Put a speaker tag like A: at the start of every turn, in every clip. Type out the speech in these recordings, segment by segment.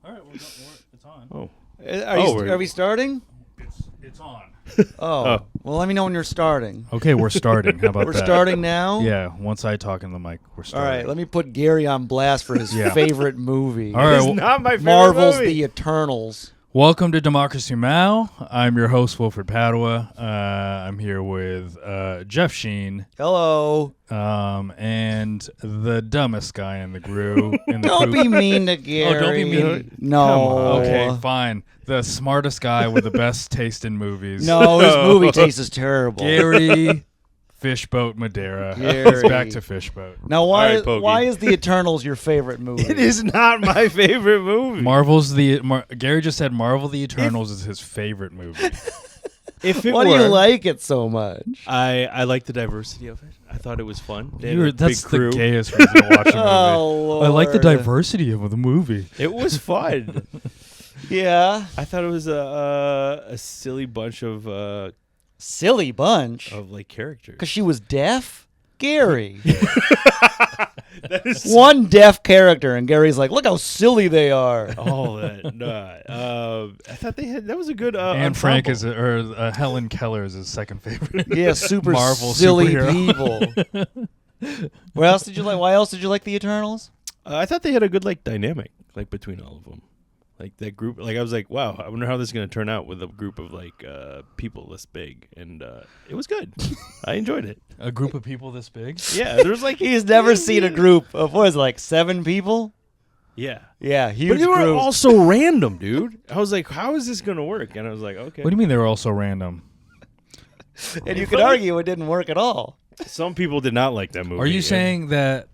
A: All right, it's on.
B: Oh.
C: Are we starting?
A: It's on.
C: Oh. Well, let me know when you're starting.
A: Okay, we're starting. How about
C: We're
A: that?
C: starting now?
A: Yeah, once I talk in the mic, we're
C: All
A: starting.
C: right, let me put Garri on blast for his favorite movie.
A: All right,
B: It's not my favorite
C: Marvel's
B: movie.
C: The Eternals.
A: Welcome to Democracy Now! I'm your host, Wilfred Padua. I'm here with Jeff Sheen.
C: Hello.
A: And the dumbest guy in the group.
C: Don't be mean to Garri.
A: Oh, don't be mean.
C: No.
A: Come on. Okay, fine. The smartest guy with the best taste in movies.
C: No, his movie taste is terrible.
A: Garri Fishboat Madeira.
C: Garri.
A: He's back to Fishboat.
C: Now,
B: All right, Pokey.
C: why is The Eternals your favorite movie?
B: It is not my favorite movie.
A: Garri just said Marvel the Eternals is his favorite movie.
B: If it
C: Why
B: were,
C: do you like it so much?
B: I like the diversity of it. I thought it was fun. They had a
A: That's
B: big
A: the
B: crew.
A: gayest reason to watch a movie.
C: Oh, Lord.
A: I like the diversity of the movie.
B: It was fun.
C: Yeah.
B: I thought it was a silly bunch of
C: Silly bunch.
B: like characters.
C: Because she was deaf? Garri.
B: That is
C: One deaf character, and Gary's like, look how silly they are.
B: all that. No, I thought that was a good.
A: Anne Frank
B: ensemble.
A: Helen Keller is his second favorite.
C: Yeah, super
A: Marvel
C: silly
A: superhero.
C: people. What else did you like? Why else did you like the Eternals?
B: I thought they had a good dynamic between all of them. Like that group, I was like, wow, I wonder how this is going to turn out with a group of people this big, and it was good. I enjoyed it.
A: A group of people this big?
B: Yeah, there's
C: He's never seen a group of, what is it, like 7 people?
B: Yeah,
C: Yeah, huge
B: but they were
C: group.
B: all so random, dude. I was like, how is this going to work? And I was like, okay.
A: What do you mean they were all so random?
C: And you could argue it didn't work at all.
B: Some people did not like that movie.
A: Are you saying that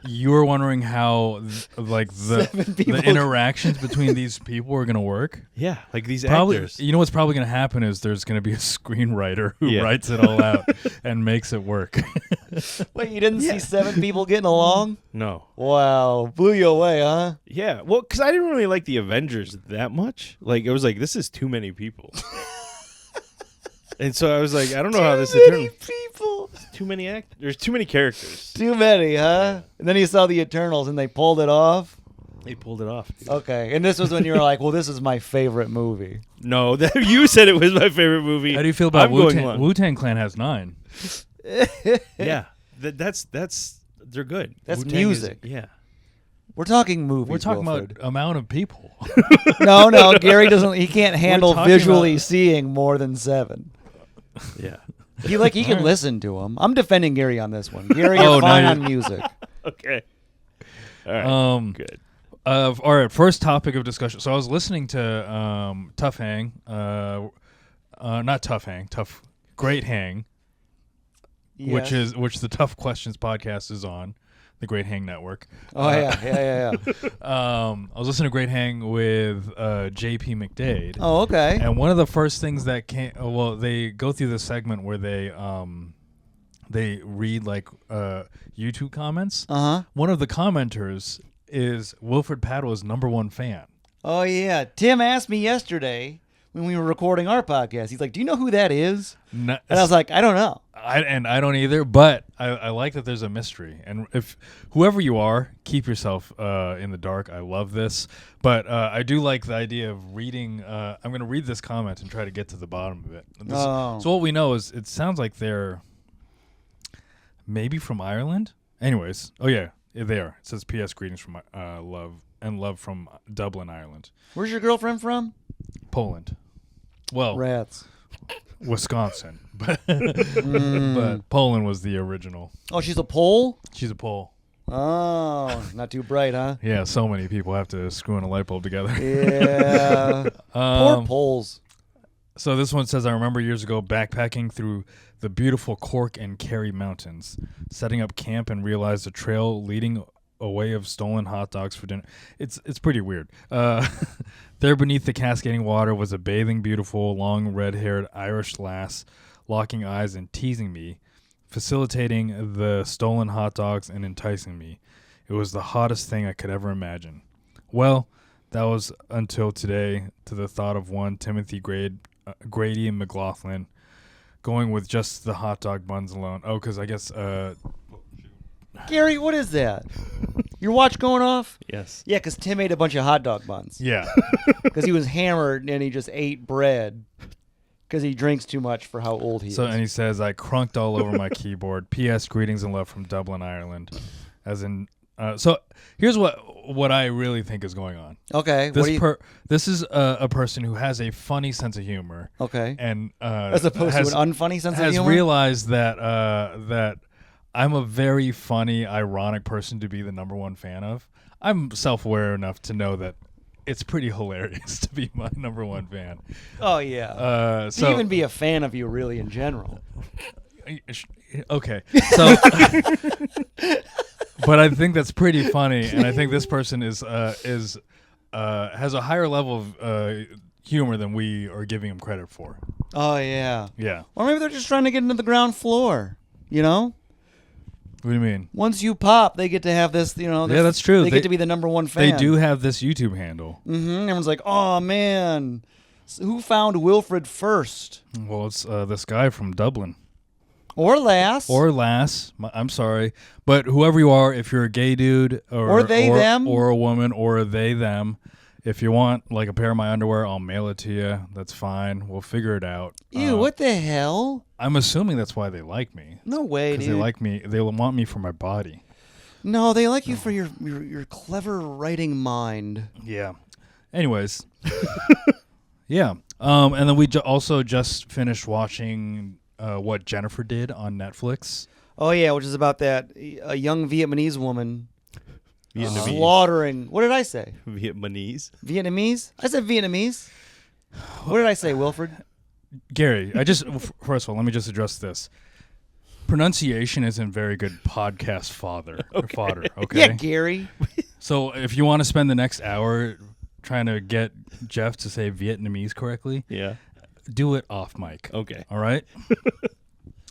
A: you were wondering how the interactions between these people are going to work?
B: Yeah, like these
A: Probably,
B: actors.
A: you know what's probably going to happen is there's going to be a screenwriter who writes it all out and makes it work.
C: Wait, you didn't see 7 people getting along?
B: No.
C: Wow, blew you away, huh?
B: Yeah, well, because I didn't really like the Avengers that much. Like, it was like, this is too many people. And so I was like, I don't know how this is
C: Too
B: turning.
C: many people.
B: Too many actors. There's too many characters.
C: Too many, huh? And then you saw the Eternals and they pulled it off.
B: They pulled it off. Dude.
C: Okay, and this was when you were like, well, this is my favorite movie.
B: No, you said it was my favorite movie.
A: How do you feel about
B: I'm going
A: Wu-Tang?
B: along.
A: Wu-Tang Clan has 9.
B: Yeah, that's they're good.
C: That's
B: Wu-Tang is-
C: music.
B: yeah.
C: We're talking movies.
A: We're talking
C: Wilfred.
A: about amount of people.
C: No, Gary doesn't. He can't handle
A: talking
C: visually
A: about-
C: seeing more than 7.
B: Yeah.
C: He can listen to him. I'm defending Gary on this one. Gary,
A: Oh,
C: you're
A: no,
C: fine
A: you're-
C: on music.
B: Okay. All right. Good.
A: All right, first topic of discussion. So I was listening to Tough Hang, not Tough Hang, Great Hang, which the Tough Questions podcast is on, the Great Hang Network.
C: Oh yeah.
A: I was listening to Great Hang with J.P. McDade.
C: Oh, okay.
A: And one of the first things that came, they go through this segment where they read YouTube comments. One of the commenters is Wilfred Padua's #1 fan.
C: Oh yeah. Tim asked me yesterday when we were recording our podcast. He's like, "Do you know who that is?" And I was like, "I don't know."
A: I don't either, but I like that there's a mystery. And if whoever you are, keep yourself in the dark. I love this, but I do like the idea of reading. I'm going to read this comment and try to get to the bottom of it. So what we know is it sounds like they're maybe from Ireland. Anyways, oh yeah, they are. It says P.S. Greetings from love from Dublin, Ireland.
C: Where's your girlfriend from?
A: Poland. Well,
C: Rats.
A: Wisconsin, but Poland was the original.
C: Oh, she's a Pole?
A: She's a Pole.
C: Oh, not too bright, huh?
A: Yeah, so many people have to screw in a light bulb together.
C: Yeah. Poor Poles.
A: So this one says, I remember years ago backpacking through the beautiful Cork and Kerry mountains, setting up camp and realized a trail leading a way of stolen hot dogs for dinner. It's pretty weird. There beneath the cascading water was a bathing, beautiful, long, red-haired Irish lass, locking eyes and teasing me, facilitating the stolen hot dogs and enticing me. It was the hottest thing I could ever imagine. Well, that was until today, to the thought of one Timothy Grady and McLaughlin going with just the hot dog buns alone. Oh, because I guess...
C: Gary, what is that? Your watch going off?
B: Yes.
C: Yeah, because Tim ate a bunch of hot dog buns.
A: Yeah.
C: Because he was hammered and he just ate bread. Because he drinks too much for how old he is.
A: And he says, I crunked all over my keyboard. P.S. Greetings and love from Dublin, Ireland. As in, so here's what I really think is going on.
C: Okay.
A: This is a person who has a funny sense of humor.
C: Okay.
A: And
C: as opposed to an unfunny sense of humor?
A: Has realized that that I'm a very funny, ironic person to be the number one fan of. I'm self-aware enough to know that it's pretty hilarious to be my number one fan.
C: Oh, yeah. To even be a fan of you, really, in general.
A: Okay. So, but I think that's pretty funny, and I think this person has a higher level of humor than we are giving him credit for.
C: Oh, yeah.
A: Yeah.
C: Or maybe they're just trying to get into the ground floor, you know?
A: What do you mean?
C: Once you pop, they get to have this, you know.
A: Yeah, that's true.
C: They get to be the number one fan.
A: They do have this YouTube handle.
C: Mm-hmm. Everyone's like, oh, man. So who found Wilfred first?
A: Well, it's this guy from Dublin.
C: Or lass.
A: I'm sorry. But whoever you are, if you're a gay dude
C: or they, them.
A: Or a woman or a they, them, if you want like a pair of my underwear, I'll mail it to you. That's fine. We'll figure it out.
C: Ew, what the hell?
A: I'm assuming that's why they like me.
C: No way, dude.
A: Because they like me. They want me for my body.
C: No, they like you for your clever writing mind.
A: Yeah. Anyways. Yeah. And then we also just finished watching what Jennifer did on Netflix.
C: Oh, yeah, which is about a young Vietnamese woman
B: Vietnamese.
C: slaughtering. What did I say?
B: Vietnamese?
C: I said Vietnamese. What did I say, Wilfred?
A: Garri, first of all, let me just address this. Pronunciation isn't very good podcast fodder. Okay?
C: Yeah, Garri.
A: So if you want to spend the next hour trying to get Jeff to say Vietnamese correctly,
B: yeah,
A: do it off mic.
B: Okay.
A: All right?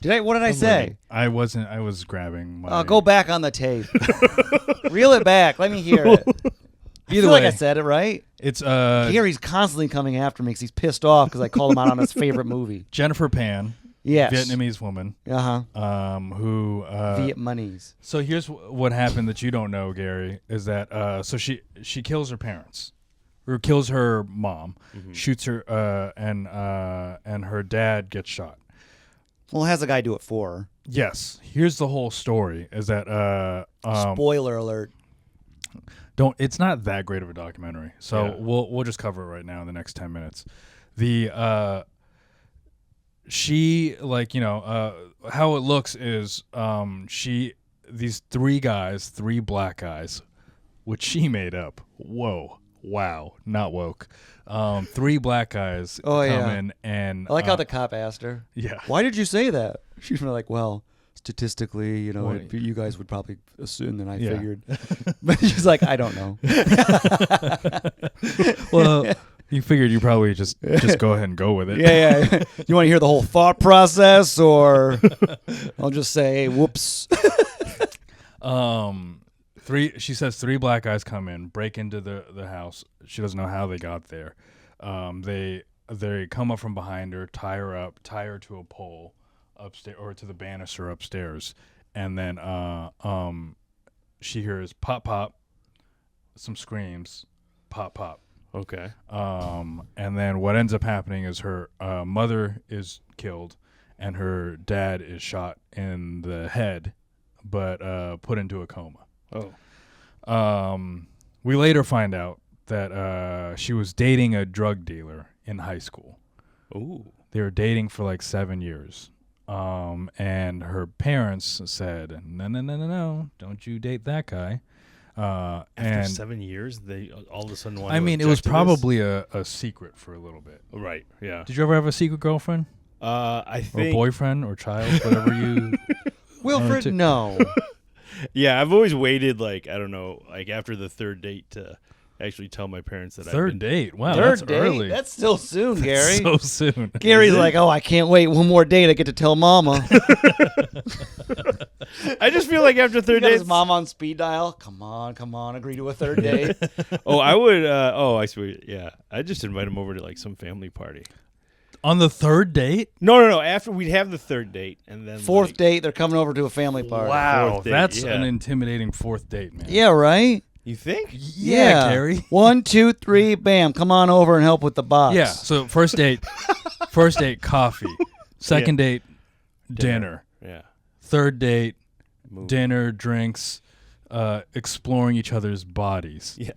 C: What did I say?
A: I was grabbing my...
C: go back on the tape. Reel it back. Let me hear it. I feel like I said it right.
A: It's
C: Gary's constantly coming after me because he's pissed off because I called him out on his favorite movie.
A: Jennifer Pan.
C: Yes.
A: Vietnamese woman. Who
C: Vietnamese.
A: So here's what happened that you don't know, Garri, is that so she kills her parents. Or kills her mom, shoots her and her dad gets shot.
C: Well, has a guy do it for her.
A: Yes. Here's the whole story is that
C: spoiler alert.
A: It's not that great of a documentary. So yeah. We'll just cover it right now in the next 10 minutes. She how it looks is these three black guys, which she made up. Whoa. Wow, not woke. 3 black guys come in and...
C: I like how the cop asked her.
A: Yeah.
C: Why did you say that? She's like, well, statistically, you guys would probably assume that I figured. But she's like, I don't know.
A: Well, you figured you probably just go ahead and go with it.
C: Yeah. You want to hear the whole thought process, or I'll just say, whoops.
A: She says 3 black guys come in, break into the house. She doesn't know how they got there. They come up from behind her, tie her to a pole upstairs or to the banister upstairs, and then she hears pop pop, some screams, pop pop.
B: Okay.
A: And then what ends up happening is her mother is killed, and her dad is shot in the head, but put into a coma.
B: Oh.
A: We later find out that she was dating a drug dealer in high school.
B: Ooh.
A: They were dating for like 7 years. And her parents said, no, don't you date that guy.
B: After 7 years, they all of a sudden want to...
A: I mean, it was probably a secret for a little bit.
B: Right, yeah.
A: Did you ever have a secret girlfriend?
B: I think...
A: Or boyfriend or child, whatever you...
C: Wilfred, no.
B: Yeah, I've always waited, after the 3rd date to actually tell my parents that
A: Third date? Wow,
C: Third
A: that's
C: date?
A: early.
C: That's still soon, Garri.
A: So soon.
C: Gary's like, I can't wait one more day to get to tell Mama.
B: I just feel like after 3rd date,
C: his mom on speed dial. Come on, agree to a 3rd date.
B: I would. I see. Yeah, I just invite him over to some family party.
A: On the third date?
B: No. After we'd have the third date, and then
C: Fourth date, they're coming over to a family party.
A: Wow,
B: Fourth date,
A: that's
B: yeah.
A: an intimidating fourth date, man.
C: Yeah, right?
B: You think?
A: Yeah, Garri.
C: 1, 2, 3, bam. Come on over and help with the box.
A: Yeah. So first date, coffee. Second date, dinner.
B: Yeah.
A: Third date,
B: Movie.
A: dinner, drinks, exploring each other's bodies.
B: Yeah.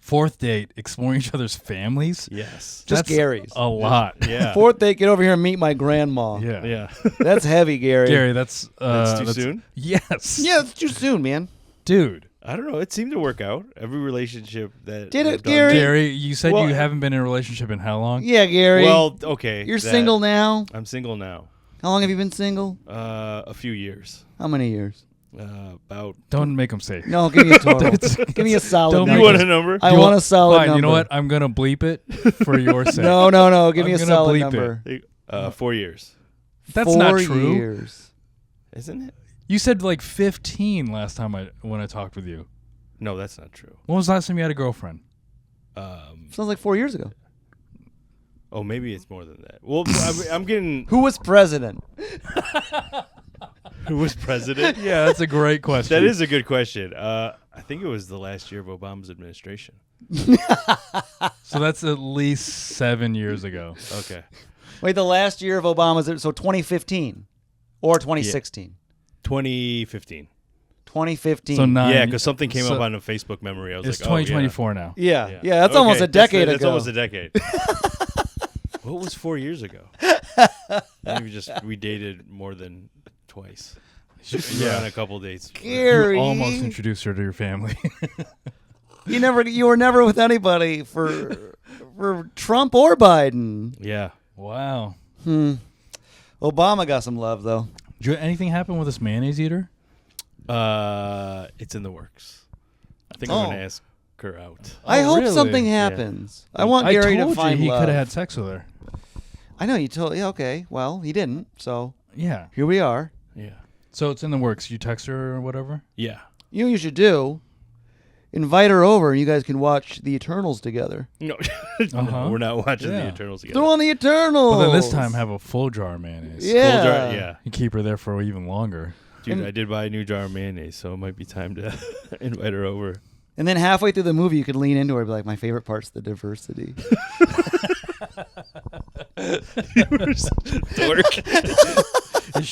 A: Fourth date, exploring each other's families.
B: Yes.
C: Just
A: That's
C: Garri's.
A: a lot.
B: Yeah.
C: Fourth date, get over here and meet my grandma.
A: Yeah.
B: Yeah.
C: That's heavy, Garri.
A: Garri, that's
B: That's too soon?
A: Yes.
C: Yeah, that's too soon, man.
A: Dude.
B: I don't know. It seemed to work out. Every relationship that
C: Did it,
B: I've done-
C: Garri?
A: Garri, you said
B: Well,
A: you haven't been in a relationship in how long?
C: Yeah, Garri.
B: Well, okay.
C: You're
B: that-
C: single now.
B: I'm single now.
C: How long have you been single?
B: A few years.
C: How many years?
B: About.
A: Don't make them say.
C: No, give me a total. give me a solid
A: Don't
C: number.
B: You want a number?
C: I
A: You
C: want a solid
A: Fine,
C: number.
A: you know what? I'm gonna bleep it for your sake.
C: No. Give me
A: I'm
C: a
A: gonna
C: solid
A: bleep
C: number.
B: 4 years.
A: That's
C: 4
A: not true.
C: years.
B: Isn't it?
A: You said like 15 last time when I talked with you.
B: No, that's not true.
A: When was the last time you had a girlfriend?
C: Sounds like 4 years ago.
B: Oh, maybe it's more than that. Well, I'm getting.
C: Who was president?
B: Who was president?
A: Yeah, that's a great question.
B: That is a good question. I think it was the last year of Obama's administration.
A: So that's at least 7 years ago.
B: Okay.
C: Wait, the last year of Obama's, so 2015 or 2016?
B: 2015.
C: 2015.
A: So 9.
B: Yeah, because something came
A: so
B: up on a Facebook memory. I was
A: It's
B: like, oh,
A: 2024 now.
C: yeah, that's almost a decade
B: That's
C: ago.
B: almost a decade. What was 4 years ago? Maybe we dated more than twice. We were on a couple dates.
C: Garri,
A: You almost introduced her to your family.
C: you were never with anybody for Trump or Biden.
B: Yeah.
A: Wow.
C: Obama got some love though.
A: Did anything happen with this mayonnaise eater?
B: It's in the works. I think I'm going to ask her out.
C: I
A: Oh,
C: hope
A: really?
C: something
B: Yeah.
C: happens. I want Garri
A: told
C: to find
A: you he
C: love.
A: could have had sex with her.
C: I know you told. Yeah, okay. Well, he didn't. So
A: Yeah.
C: here we are.
B: Yeah.
A: So it's in the works. You text her or whatever?
B: Yeah.
C: You know what you should do? Invite her over, and you guys can watch the Eternals together.
B: No,
A: Uh-huh.
B: no, we're not watching
A: Yeah.
B: the Eternals together.
C: Throw on the Eternals.
A: But then this time have a full jar of mayonnaise.
C: Yeah.
B: Full jar, yeah.
A: You keep her there for even longer.
B: Dude,
C: And-
B: I did buy a new jar of mayonnaise, so it might be time to invite her over.
C: And then halfway through the movie, you could lean into her and be like, "My favorite part's the diversity."
B: Dork.
A: Is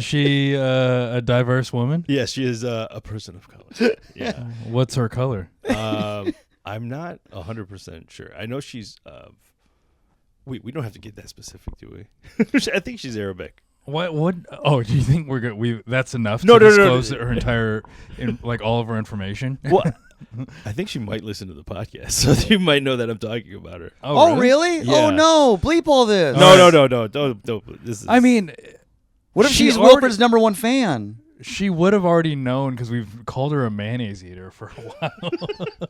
A: she a diverse woman?
B: Yes, she is a person of color. Yeah.
A: What's her color?
B: I'm not 100% sure. I know she's. We don't have to get that specific, do we? I think she's Arabic.
A: What? Oh, do you think we're good? That's enough
B: No,
A: to
B: no,
A: disclose
B: no.
A: her entire, like all of her information?
B: Well, I think she might listen to the podcast, so you might know that I'm talking about her.
C: Oh, really?
B: Yeah.
C: Oh no! Bleep all this.
B: No, don't. This is.
A: I mean,
C: What if
A: She
C: she's
A: already-
C: Wilfred's #1 fan?
A: she would have already known because we've called her a mayonnaise eater for a while.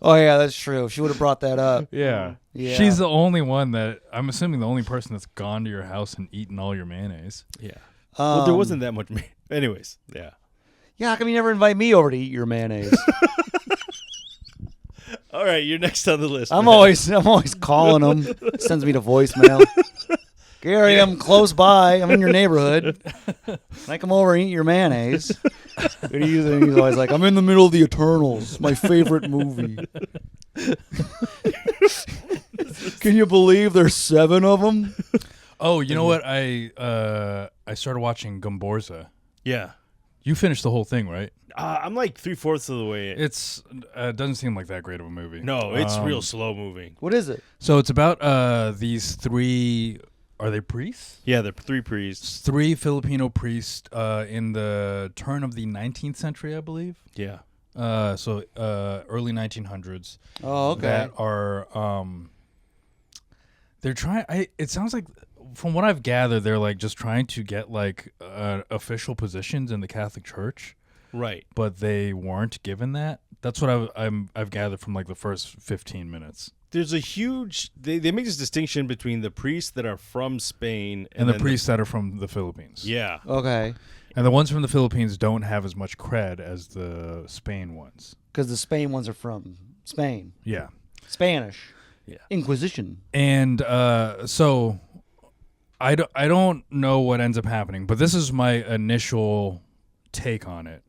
C: Oh yeah, that's true. She would have brought that up.
A: Yeah.
C: Yeah.
A: She's the only one that, I'm assuming the only person that's gone to your house and eaten all your mayonnaise.
B: Yeah. Well, there wasn't that much. Anyways, yeah.
C: Yeah, how come you never invite me over to eat your mayonnaise?
B: All right, you're next on the list.
C: I'm
B: man.
C: always calling him. Sends me to voicemail. Garri, I'm close by. I'm in your neighborhood. Can I come over and eat your mayonnaise? And he's always like, I'm in the middle of the Eternals, my favorite movie. Can you believe there's 7 of them?
A: Oh, you know what? I started watching Gomborza.
B: Yeah.
A: You finished the whole thing, right?
B: I'm like 3/4 of the way.
A: It's doesn't seem like that great of a movie.
B: No, it's real slow moving.
C: What is it?
A: So it's about these 3. Are they priests?
B: Yeah, the 3 priests.
A: 3 Filipino priests in the turn of the 19th century, I believe.
B: Yeah.
A: So early 1900s.
C: Oh, okay.
A: That are they're trying. It sounds like, from what I've gathered, they're like just trying to get like official positions in the Catholic Church,
B: Right.
A: but they weren't given that. That's what I've gathered from like the first 15 minutes.
B: There's a huge. They make this distinction between the priests that are from Spain
A: And the
B: then
A: priests that are from the Philippines.
B: Yeah.
C: Okay.
A: And the ones from the Philippines don't have as much cred as the Spain ones.
C: Because the Spain ones are from Spain.
A: Yeah.
C: Spanish.
B: Yeah.
C: Inquisition.
A: And so I don't know what ends up happening, but this is my initial take on it,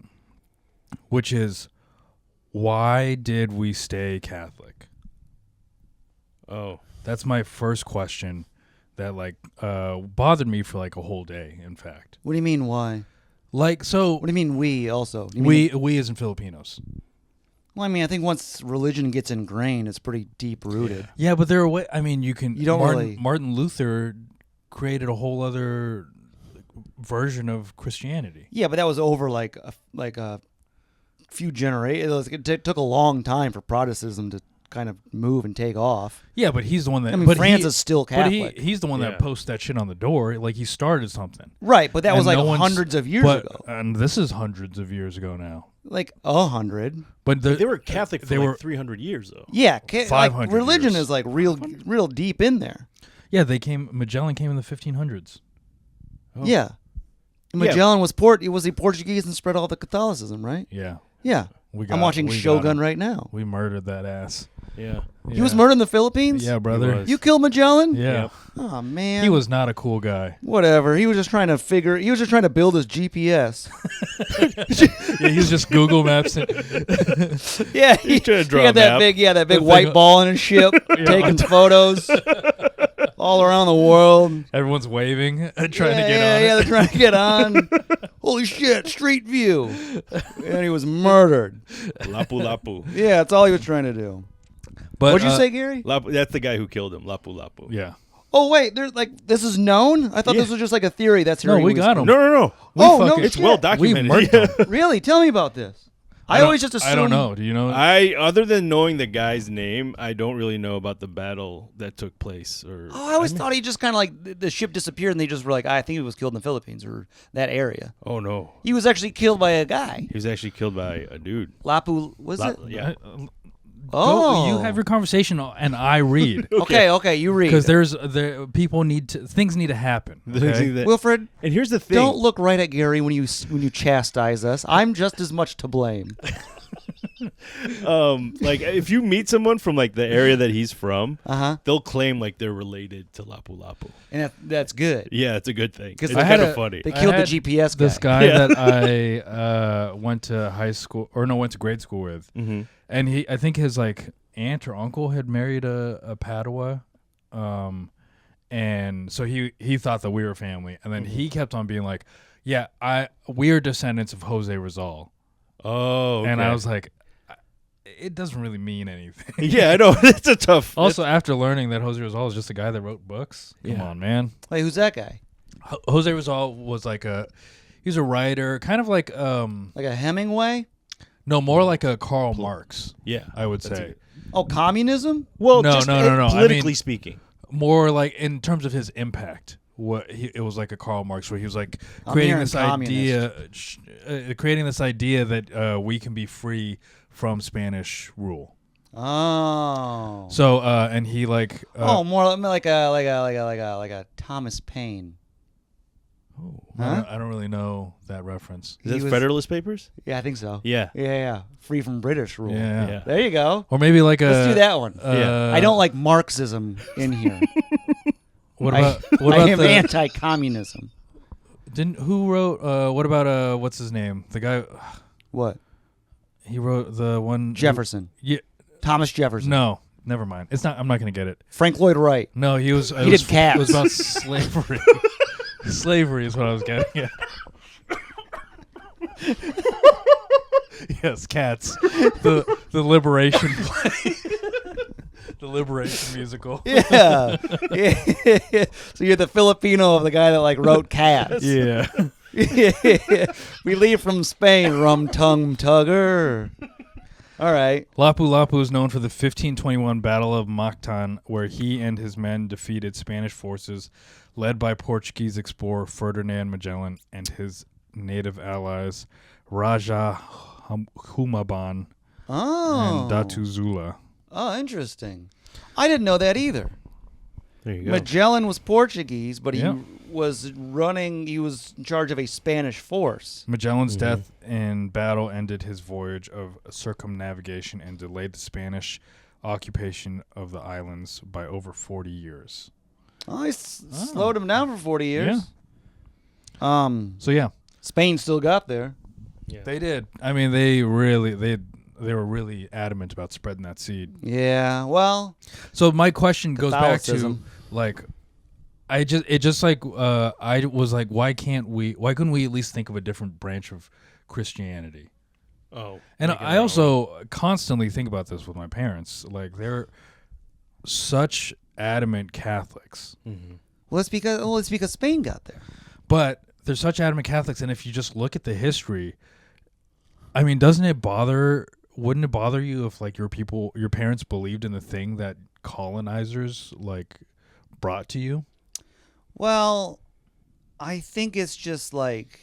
A: which is, why did we stay Catholic?
B: Oh.
A: That's my first question that bothered me for like a whole day, in fact.
C: What do you mean, why?
A: Like, so
C: What do you mean, we also? You mean
A: we as in Filipinos.
C: Well, I mean, I think once religion gets ingrained, it's pretty deep rooted.
A: Yeah, but there are way. I mean, you don't
C: really.
A: Martin Luther created a whole other version of Christianity.
C: Yeah, but that was over like a few generations. It took a long time for Protestantism to kind of move and take off.
A: Yeah, but he's the one that.
C: I mean, France is still
A: But
C: Catholic.
A: he's the one that posts that shit on the door. Like, he started something.
C: Right, but that
A: And
C: was like
A: no one's-
C: hundreds of years
A: but,
C: ago.
A: and this is hundreds of years ago now.
C: Like 100.
A: But
B: They were Catholic for
A: they
B: like
A: were
B: 300 years, though.
C: Yeah,
A: 500
C: religion
A: years.
C: is like real deep in there.
A: Yeah, Magellan came in the 1500s.
B: Oh.
C: Yeah. Magellan was he Portuguese and spread all the Catholicism, right?
A: Yeah,
C: Yeah.
A: we
C: I'm watching
A: we got
C: Shogun
A: him.
C: right now.
A: We murdered that ass.
B: Yeah.
C: He was murdered in the Philippines?
A: Yeah, brother.
B: He was.
C: You killed Magellan?
A: Yeah,
B: Yep.
C: Oh, man.
A: he was not a cool guy.
C: Whatever. He was just trying to build his GPS.
A: Yeah, he was just Google Maps.
C: Yeah,
B: He's trying to draw
C: he had
B: a
C: that
B: map.
C: big, that big
A: The
C: white
A: thing-
C: ball in his ship, taking photos all around the world.
A: Everyone's waving, trying to get on.
C: Yeah, they're trying to get on. Holy shit, Street View. And he was murdered.
B: Lapu Lapu.
C: Yeah, that's all he was trying to do.
A: But
C: What'd you say, Gary?
B: Lapu. That's the guy who killed him. Lapu Lapu.
A: Yeah.
C: Oh, wait, there's this is known? I thought
B: Yeah.
C: this was just like a theory. That's
A: No,
C: hearing
A: we
C: was-
A: got him.
B: No.
C: Oh, no
A: fucking-
B: It's
C: shit.
B: well
A: We
B: documented.
A: murked him.
C: Really? Tell me about this. I
A: don't-
C: always just assumed.
A: I don't know. Do you know?
B: Other than knowing the guy's name, I don't really know about the battle that took place.
C: Oh, I always thought he just kind of like the ship disappeared and they just were like, I think he was killed in the Philippines or that area.
B: Oh no,
C: He was actually killed by a guy.
B: he was actually killed by a dude.
C: Lapu, was it?
B: Yeah.
C: Oh.
A: You have your conversation and I read.
C: Okay, you read.
A: Because things need to happen. Okay?
C: Wilfred,
B: And here's the thing.
C: don't look right at Gary when you chastise us. I'm just as much to blame.
B: Like if you meet someone from like the area that he's from,
C: Uh-huh.
B: they'll claim like they're related to Lapu Lapu.
C: And that's good.
B: Yeah, it's a good thing.
C: 'Cause
B: It's
C: I
B: kind
A: had
B: of funny.
C: They
A: I
C: killed the
A: had
C: GPS guy.
A: This guy
B: Yeah.
A: that I went to went to grade school with,
B: Mm-hmm.
A: and I think his like aunt or uncle had married a Padua, and so he thought that we were family, and then he kept on being like, "Yeah, we are descendants of Jose Rizal,"
B: Oh, okay.
A: and I was like, it doesn't really mean anything.
B: yeah, I know. It's a tough.
A: Also, after learning that Jose Rizal is just a guy that wrote books, come
B: Yeah.
A: on, man.
C: Wait, who's that guy?
A: Jose Rizal was he's a writer, kind of like
C: Like a Hemingway?
A: no, more like a Karl Marx,
B: yeah,
A: I would
B: That's
A: say.
C: Oh, communism?
B: Well,
A: No,
B: just
A: no, no, no. I
B: politically
A: mean-
B: speaking.
A: More like in terms of his impact. It was like a Karl Marx where he was like
C: I'm
A: creating
C: hearing
A: this idea that we can be free from Spanish rule.
C: Oh.
A: So and he like
C: more like a Thomas Paine.
A: I don't really know that reference.
B: Is
C: He
B: that
C: was-
B: Federalist Papers?
C: Yeah, I think so.
B: Yeah.
C: Yeah. Free from British rule.
A: Yeah.
B: Yeah.
C: There you go.
A: Or maybe like
C: Let's do that one.
B: Yeah.
C: I don't like Marxism in here.
A: What
C: I
A: about
C: am
A: the
C: anti-communism.
A: who wrote what about what's his name? The guy
C: What?
A: he wrote the one
C: Jefferson.
A: Yeah.
C: Thomas Jefferson.
A: No, never mind. I'm not going to get it.
C: Frank Lloyd Wright.
A: No, he was.
C: He did Cats.
A: It was about slavery. Slavery is what I was getting at. Yes, Cats. The liberation play. The liberation musical.
C: Yeah. Yeah. So you're the Filipino of the guy that like wrote Cats.
A: Yeah.
C: We leave from Spain, rum tongue tugger. All right.
A: Lapu Lapu is known for the 1521 Battle of Mactan, where he and his men defeated Spanish forces led by Portuguese explorer Ferdinand Magellan and his native allies Raja Humaban
C: Oh.
A: and Datu Zula.
C: Oh, interesting. I didn't know that either.
B: There you go.
C: Magellan was Portuguese, but he
A: Yeah.
C: was in charge of a Spanish force.
A: Magellan's death in battle ended his voyage of circumnavigation and delayed the Spanish occupation of the islands by over 40 years.
C: Oh, he slowed him down for 40 years.
A: So yeah,
C: Spain still got there.
B: Yeah.
A: they did. I mean, they were really adamant about spreading that seed.
C: Yeah, well,
A: So my question goes back to
C: Catholicism.
A: like, I was like, why couldn't we at least think of a different branch of Christianity?
B: Oh,
A: And
B: making
A: I
B: their
A: also constantly think about this with my parents. Like, they're such adamant Catholics,
B: own. Mhm.
C: well, it's because Spain got there.
A: but they're such adamant Catholics. And if you just look at the history, I mean, wouldn't it bother you if like your parents believed in the thing that colonizers like brought to you?
C: Well, I think it's just like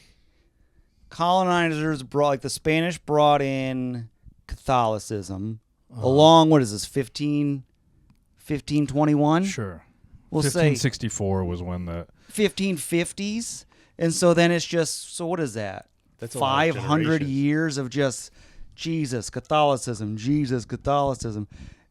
C: colonizers the Spanish brought in Catholicism along, what is this, 1521?
A: Sure.
C: We'll say
A: 1564 was when the
C: 1550s. And so then it's just, so what is that?
B: That's a lot of
C: 500
B: generations.
C: years of just Jesus, Catholicism.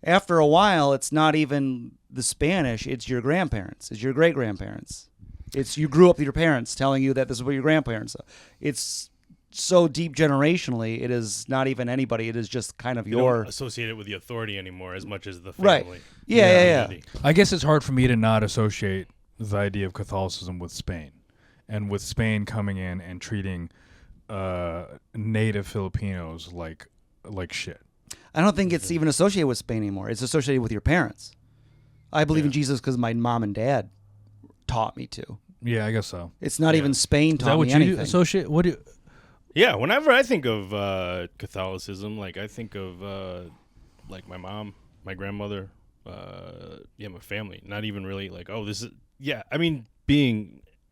C: After a while, it's not even the Spanish, it's your grandparents, it's your great-grandparents. It's you grew up with your parents telling you that this is what your grandparents are. It's so deep generationally, it is not even anybody. It is just kind of
B: You
C: your...
B: don't associate it with the authority anymore as much as the
C: Right.
B: family.
C: Yeah.
B: community.
A: I guess it's hard for me to not associate the idea of Catholicism with Spain, and with Spain coming in and treating native Filipinos like shit.
C: I don't think it's even associated with Spain anymore. It's associated with your parents. I believe in Jesus because my mom and dad taught me to.
A: Yeah, I guess so.
C: It's not
B: Yeah.
C: even Spain
A: Is that
C: taught
A: what
C: me
A: you
C: anything.
A: associate? What do you?
B: Yeah, whenever I think of Catholicism, like I think of like my mom, my grandmother, my family. Not even really like, oh, this is I mean,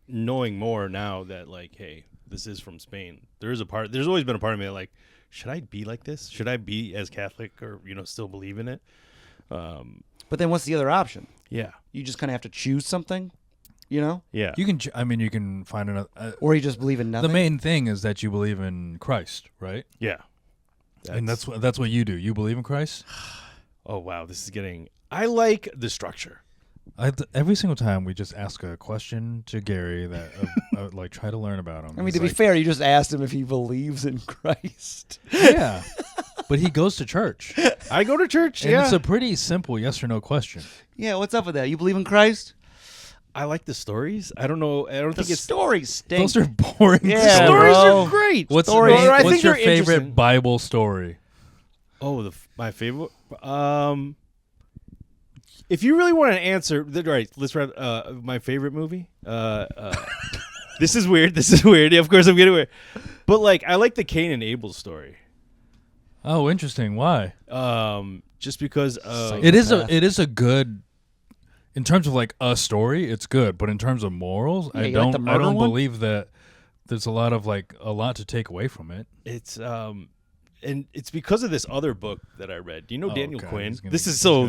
B: knowing more now that like, hey, this is from Spain. There's always been a part of me that like, should I be like this? Should I be as Catholic or still believe in it?
C: But then what's the other option?
B: Yeah,
C: You just kind of have to choose something,
B: yeah.
A: You can. You can find another.
C: or you just believe in nothing.
A: The main thing is that you believe in Christ, right?
B: Yeah.
A: And that's what you do. You believe in Christ.
B: Oh wow, this is getting. I like the structure.
A: Every single time we just ask a question to Garri that like try to learn about him.
C: I mean,
A: He's
C: to be
A: like,
C: fair, you just asked him if he believes in Christ.
A: yeah, but he goes to church,
B: I go to church.
A: and
B: Yeah,
A: it's a pretty simple yes or no question.
C: Yeah, what's up with that? You believe in Christ?
B: I like the stories. I don't know. I don't
C: The
B: think it's.
C: stories stink.
A: Those are boring.
C: Yeah,
B: Stories
C: bro.
B: are great.
A: What's
C: Stories.
B: Well, I
A: what's
B: think
A: your
B: they're
A: favorite
B: interesting.
A: Bible story?
B: Oh, my favorite. If you really want to answer, right? Let's wrap. My favorite movie. This is weird. Yeah, of course, I'm getting weird. But like, I like the Cain and Abel story.
A: Oh, interesting. Why?
B: Just because.
A: It is a good. In terms of like a story, it's good, but in terms of morals,
C: Yeah,
A: I
C: you like the
A: don't
C: murder one?
A: believe that there's a lot to take away from it.
B: It's and it's because of this other book that I read. Do you know
A: Oh,
B: Daniel
A: God,
B: Quinn?
A: he's gonna-
B: This is
C: No,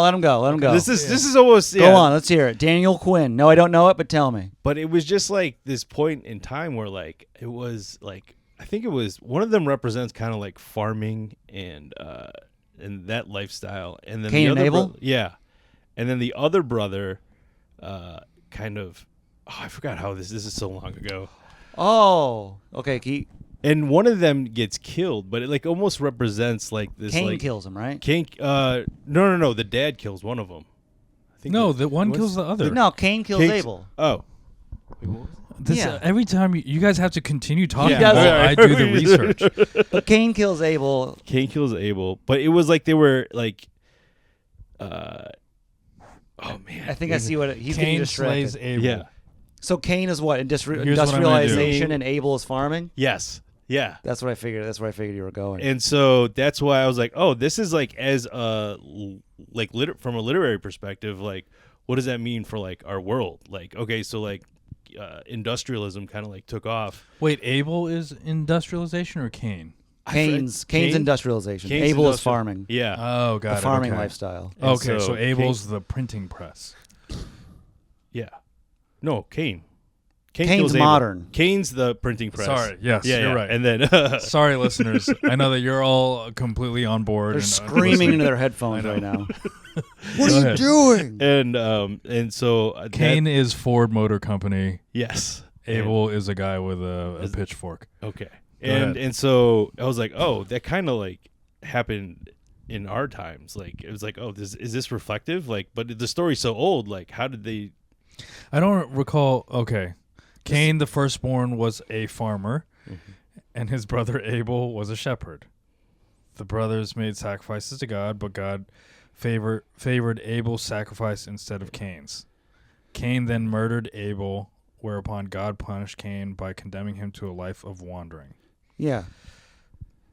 C: let him go. Let him go.
B: This is almost
C: Go on, let's hear it. Daniel Quinn. No, I don't know it, but tell me.
B: But it was just like this point in time where like it was like I think it was one of them represents kind of like farming and that lifestyle, and then
C: Cain
B: the
C: and
B: other
C: Abel?
B: yeah, and then the other brother kind of I forgot how this is so long ago.
C: Oh, okay.
B: And one of them gets killed, but it like almost represents like this.
C: Cain
B: like,
C: kills him, right?
B: Cain. No. The dad kills one of them. I think
A: No, the one kills the other.
C: No, Cain kills
B: Cain-
C: Abel.
B: Oh.
A: Yeah. Every time you guys have to continue talking
B: Yeah.
A: while
B: Yeah.
A: I do the research.
C: But Cain kills Abel.
B: Cain kills Abel, but it was like they were like. Oh man!
C: I think I see what he's getting
A: Cain
C: distracted.
A: slays Abel.
B: Yeah.
C: So Cain is what?
A: Here's what I'm gonna do.
C: Industrialization, and Abel is farming.
B: Yes. Yeah.
C: That's what I figured. That's where I figured you were going.
B: And so that's why I was like, oh, this is like as like from a literary perspective, like what does that mean for like our world? Like, okay, so like industrialism kind of like took off.
A: Wait, Abel is industrialization or Cain?
C: Cain's
B: Cain?
C: industrialization.
B: Cain's
C: Abel is
B: industrial-
C: farming.
B: Yeah.
A: Oh,
C: The
A: got it.
C: farming
A: okay.
C: lifestyle.
B: And
A: Okay, so
B: Cain-
A: Abel's the printing press.
B: Yeah. No, Cain. Cain
C: Cain's
B: kills Abel.
C: modern.
B: Cain's the printing press.
A: Sorry, yes,
B: Yeah,
A: you're
B: yeah.
A: right.
B: And then
A: Sorry, listeners. I know that you're all completely on board.
C: They're
A: and
C: screaming
A: listening.
C: into their headphones
A: I
C: right
A: know.
C: now. What are you doing?
B: And so
A: Cain is Ford Motor Company.
B: yes,
A: Abel is a guy with a pitchfork.
B: okay,
A: ahead.
B: and so I was like, oh, that kind of like happened in our times. Like it was like, oh, is this reflective? Like, but the story's so old. Like, how did they?
A: I don't recall. Okay. Cain, the firstborn, was a farmer, and his brother Abel was a shepherd. The brothers made sacrifices to God, but God favored Abel's sacrifice instead of Cain's. Cain then murdered Abel, whereupon God punished Cain by condemning him to a life of wandering.
C: Yeah.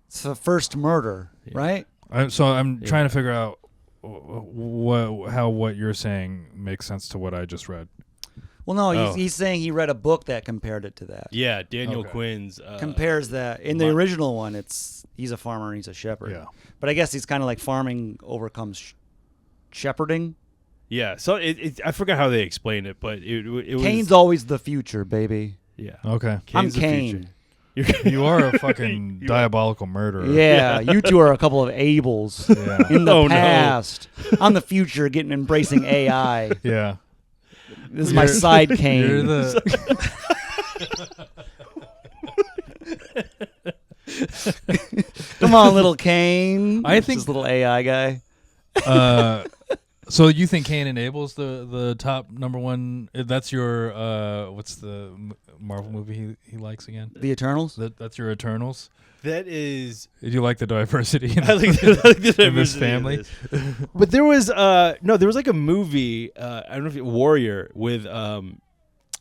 C: It's the first murder, right?
A: So I'm trying to figure out how what you're saying makes sense to what I just read.
C: Well, no, he's saying he read a book that compared it to that.
B: Yeah, Daniel
A: Okay.
B: Quinn's
C: Compares that. In the original one, he's a farmer and he's a shepherd.
A: Yeah.
C: But I guess he's kind of like farming overcomes shepherding.
B: Yeah, so I forgot how they explained it, but it was
C: Cain's always the future, baby.
B: yeah.
A: Okay.
B: Cain's
C: I'm
B: the
C: Cain.
B: future.
A: You are a fucking diabolical murderer.
C: Yeah, you two are a couple of Abels
A: Yeah.
C: in the
B: Oh, no.
C: past. I'm the future, getting embracing AI.
A: Yeah.
C: This is my side
A: You're
C: Cain. Come on, little Cain.
A: I
C: It's
A: think-
C: this little AI guy.
A: So you think Cain and Abel's the top number one? That's your what's the Marvel movie he likes again?
C: The Eternals.
A: That's your Eternals.
B: That is
A: Did you like the diversity in,
B: I like the
A: in this
B: diversity of
A: family?
B: this. But there was there was like a movie, I don't know if Warrior with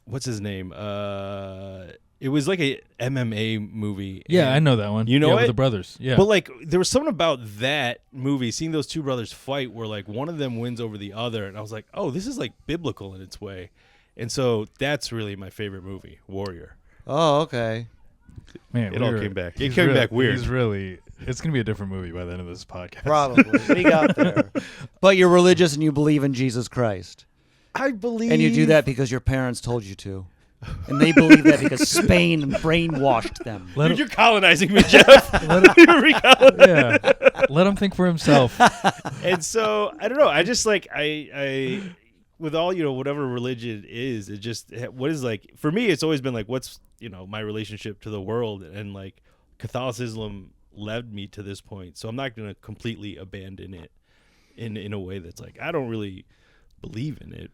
B: what's his name? It was like a MMA movie.
A: Yeah,
B: and-
A: I know that one.
B: You know
A: yeah, with
B: it?
A: the brothers. Yeah.
B: But like there was something about that movie, seeing those two brothers fight where like one of them wins over the other, and I was like, oh, this is like biblical in its way. And so that's really my favorite movie, Warrior.
C: Oh, okay.
A: Man,
B: It all
A: we're-
B: came back. It
A: he's
B: came
A: really-
B: back weird.
A: He's really. It's gonna be a different movie by the end of this podcast.
C: Probably. We got there. But you're religious and you believe in Jesus Christ.
B: I believe
C: And you do that because your parents told you to. And they believe that because Spain brainwashed them.
A: Let
B: Dude,
A: him,
B: you're colonizing me, Jeff. You're recolonizing.
A: yeah. Let him think for himself.
B: And so I don't know. I just like I with all whatever religion is, it just what is like for me. It's always been like what's my relationship to the world, and like Catholicism led me to this point. So I'm not going to completely abandon it in a way that's like I don't really believe in it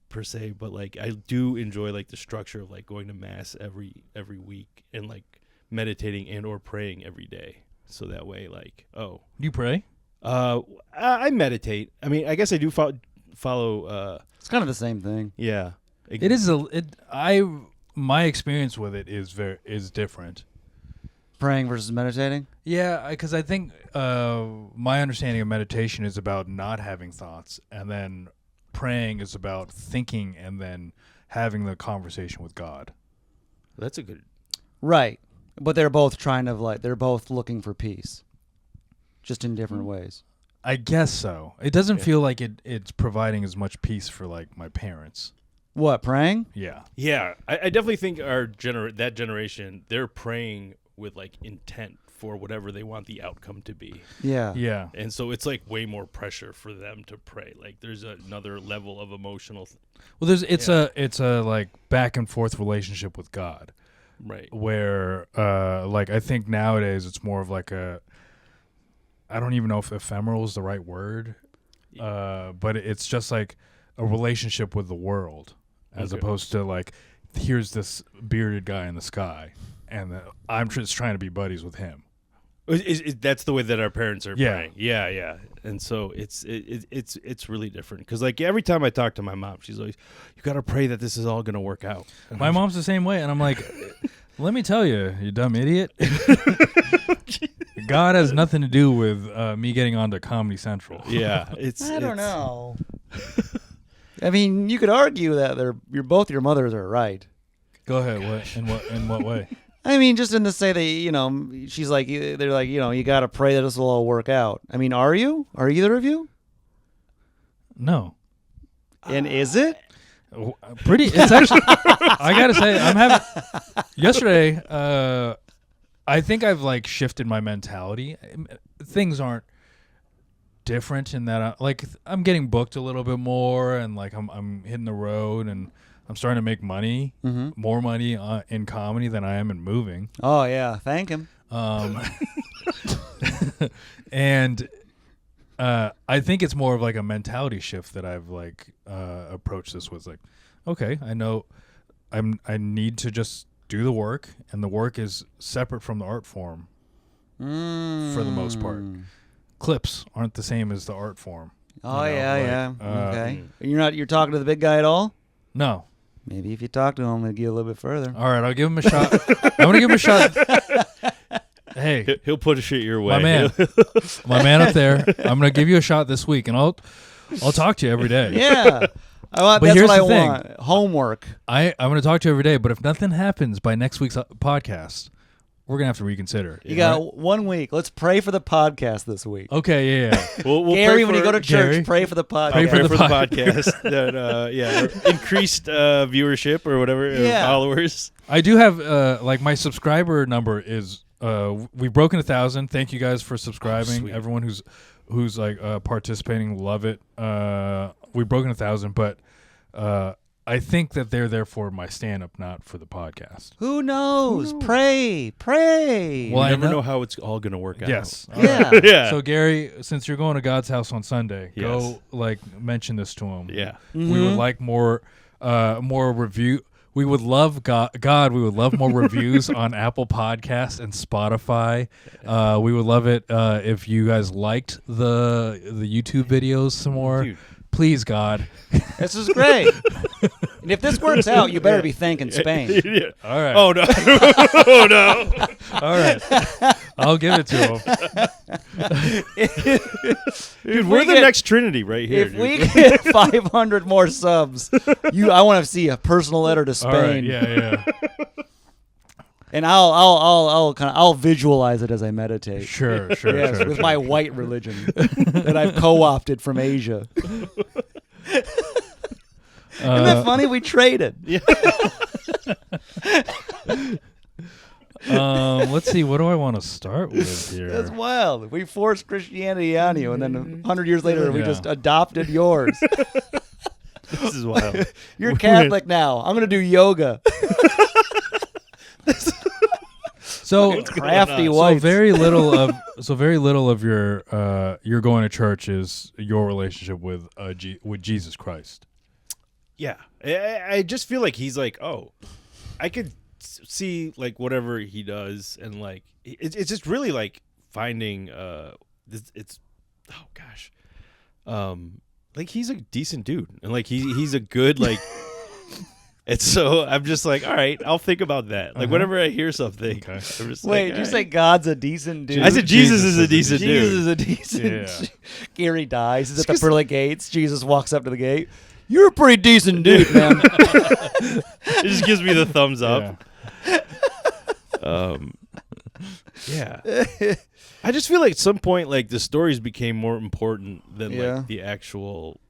B: per se, but like I do enjoy like the structure of like going to mass every week and like meditating and or praying every day. So that way, like
A: You pray?
B: I meditate. I mean, I guess I do follow.
C: It's kind of the same thing.
B: Yeah,
A: It is my experience with it is different.
C: Praying versus meditating.
A: Yeah, because I think my understanding of meditation is about not having thoughts, and then praying is about thinking and then having the conversation with God.
B: That's a good.
C: Right. But they're both they're both looking for peace. Just in different ways.
A: I guess so. It doesn't feel like it's providing as much peace for like my parents.
C: What, praying?
A: Yeah.
B: Yeah, I definitely think that generation, they're praying with like intent for whatever they want the outcome to be.
C: Yeah.
A: Yeah.
B: And so it's like way more pressure for them to pray. Like there's another level of emotional.
A: Well, it's a like back and forth relationship with God.
B: Right.
A: Where like I think nowadays it's more of like I don't even know if ephemeral is the right word, but it's just like a relationship with the world as opposed to like here's this bearded guy in the sky and I'm just trying to be buddies with him.
B: That's the way that our parents are
A: Yeah.
B: praying. Yeah. And so it's really different because like every time I talk to my mom, she's always, you got to pray that this is all going to work out. And
A: My mom's the same way, and I'm like, let me tell you, you dumb idiot. God has nothing to do with me getting onto Comedy Central.
B: Yeah,
C: I don't know. I mean, you could argue that both your mothers are right.
A: Go ahead. In what way?
C: I mean, just in to say that, she's like, they're like, you got to pray that this will all work out. I mean, are you? Are either of you?
A: No.
C: And is it?
A: It's actually, I gotta say, I'm having, yesterday, I think I've like shifted my mentality. Things aren't, different in that I'm getting booked a little bit more, and like I'm hitting the road, and I'm starting to make money, more money in comedy than I am in moving.
C: Oh yeah, thank him.
A: And I think it's more of like a mentality shift that I've like approached this with. Like, okay, I know I need to just do the work, and the work is separate from the art form for the most part. Clips aren't the same as the art form.
C: Oh
A: you know,
C: yeah.
A: like,
C: Okay. You're talking to the big guy at all?
A: No.
C: Maybe if you talk to him, it'll get a little bit further.
A: All right, I'll give him a shot. I'm gonna give him a shot. Hey,
B: He'll put a shit your way.
A: my man up there. I'm gonna give you a shot this week, and I'll talk to you every day.
C: Yeah.
A: But
C: That's
A: here's
C: what I
A: the thing.
C: want. Homework.
A: I'm gonna talk to you every day. But if nothing happens by next week's podcast, we're gonna have to reconsider.
C: You got 1 week. Let's pray for the podcast this week.
A: Okay, yeah.
B: We'll
C: Gary,
B: pray
C: when you go to church,
A: Gary,
C: pray for the podcast.
A: pray
B: pray
A: for
B: for
A: the
B: the podcast that increased viewership or whatever, followers.
A: I do have like my subscriber number is we've broken 1,000. Thank you guys for subscribing.
B: Sweet.
A: Everyone who's like participating, love it. We've broken 1,000, but I think that they're there for my stand-up, not for the podcast.
C: Who knows? Pray.
A: Well,
B: You
A: I
B: never know how it's all going to work out.
A: Yes.
C: Yeah.
B: Yeah.
A: So Gary, since you're going to God's house on Sunday,
B: Yes.
A: go like mention this to him.
B: Yeah.
A: We would like more review. We would love God. We would love more reviews on Apple Podcasts and Spotify. We would love it if you guys liked the YouTube videos some more.
B: Dude.
A: Please, God.
C: This is great. And if this works out, you better be thanking Spain.
B: Yeah.
A: All right.
B: Oh, no. Oh, no.
A: All right. I'll give it to him.
B: Dude, we're the next Trinity right here.
C: If we get 500 more subs, I want to see a personal letter to Spain.
A: All right. Yeah.
C: And I'll visualize it as I meditate.
A: Sure.
C: Yes,
A: sure.
C: with my white religion that I've co-opted from Asia. Isn't that funny? We traded.
B: Yeah.
A: Let's see. What do I want to start with here?
C: That's wild. We forced Christianity on you, and then 100 years later, we
A: Yeah.
C: just adopted yours.
B: This is wild.
C: You're Catholic now. I'm going to do yoga.
A: So
C: Crafty
B: So
C: whites.
A: So very little of your going to church is your relationship with Jesus Christ.
B: Yeah. I just feel like he's like, oh, I could see like whatever he does, and like it's just really like finding it's oh gosh, like he's a decent dude, and like he's a good like. And so I'm just like, all right, I'll think about that. Like whenever I hear something,
A: Okay.
B: I'm just
C: Wait,
B: like,
C: did you
B: all
C: say
B: right.
C: God's a decent dude?
B: I said Jesus is a decent
C: Jesus
B: dude.
C: is a decent.
A: Yeah.
C: Gary dies. He's at the pearly gates. Jesus walks up to the gate. You're a pretty decent dude, man.
B: It just gives me the thumbs up.
A: Yeah.
B: Yeah. I just feel like at some point, like the stories became more important than
C: Yeah.
B: like the actual.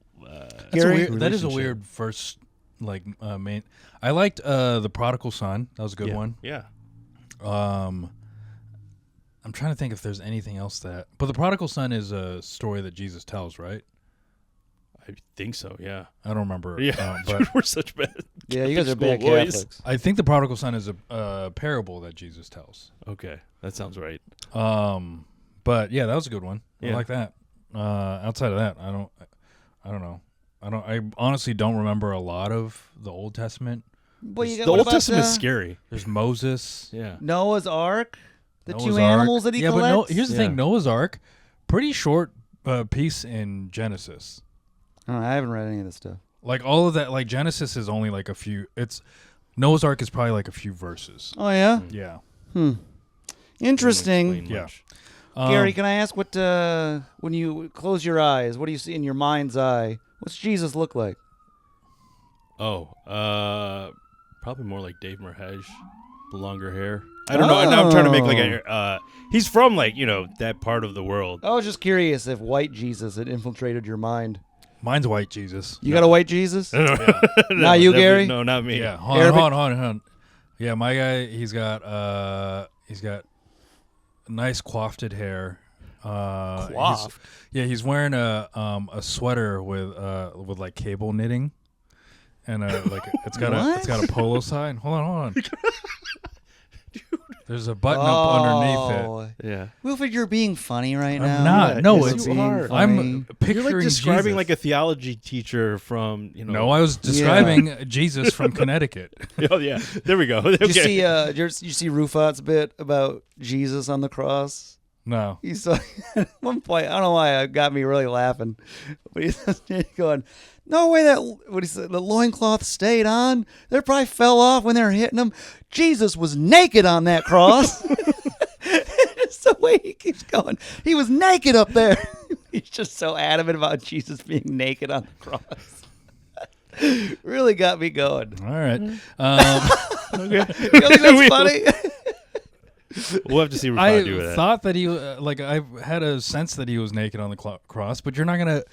C: Gary?
A: That is a
B: relationship.
A: weird first main. I liked the Prodigal Son. That was a good one.
B: Yeah.
A: I'm trying to think if there's anything else but the Prodigal Son is a story that Jesus tells, right?
B: I think so. Yeah.
A: I don't remember.
B: Yeah.
A: But
B: We're such bad.
C: Yeah, you guys are
B: Catholic
C: bad
B: school boys.
C: Catholics.
A: I think the Prodigal Son is a parable that Jesus tells.
B: Okay, that sounds right.
A: But yeah, that was a good one. I
B: Yeah.
A: like that. Outside of that, I don't know. I honestly don't remember a lot of the Old Testament.
C: Well, you got,
B: The
C: what
B: Old
C: about,
B: Testament is scary.
A: There's Moses.
B: Yeah.
C: Noah's Ark, the
A: Noah's
C: two
A: Ark.
C: animals that he
A: yeah,
C: collects.
A: but here's the
B: Yeah.
A: thing: Noah's Ark, pretty short piece in Genesis.
C: Oh, I haven't read any of this stuff.
A: Like all of that, like Genesis is only like a few. It's Noah's Ark is probably like a few verses.
C: Oh yeah,
A: Yeah.
C: interesting.
B: Doesn't explain
A: Yeah.
B: much.
C: Gary, can I ask what when you close your eyes, what do you see in your mind's eye? What's Jesus look like?
B: Oh, probably more like Dave Merhej, the longer hair. I don't know. Now I'm trying to make like a. He's from like that part of the world.
C: I was just curious if white Jesus had infiltrated your mind.
A: Mine's white Jesus.
C: You got a white Jesus?
B: No,
C: Not you,
B: never-
C: Gary?
B: No, not me.
A: Yeah. Hold
C: Arabic-
A: on. Yeah, my guy. He's got nice coiffed hair.
C: Coiffed?
A: He's wearing a sweater with like cable knitting, and it's got a polo sign. Hold on. There's a button up underneath it.
B: Yeah.
C: Wilfred, you're being funny right now.
A: I'm not.
B: Yeah,
A: No,
B: yes,
A: it's
B: you are.
A: I'm picturing
B: You're like describing
A: Jesus.
B: like a theology teacher from, you know.
A: No, I was describing Jesus from Connecticut.
B: Oh yeah, there we go. Okay.
C: Did you see Rufat's bit about Jesus on the cross?
A: No.
C: He saw at one point. I don't know why it got me really laughing, but he's going, "No way that what he said. The loincloth stayed on. They probably fell off when they were hitting him. Jesus was naked on that cross." It's the way he keeps going. He was naked up there. He's just so adamant about Jesus being naked on the cross. Really got me going.
A: All right.
C: You don't think that's funny?
B: We'll have to see what
A: I
B: do with that.
A: thought that he I had a sense that he was naked on the cross, but you're not gonna.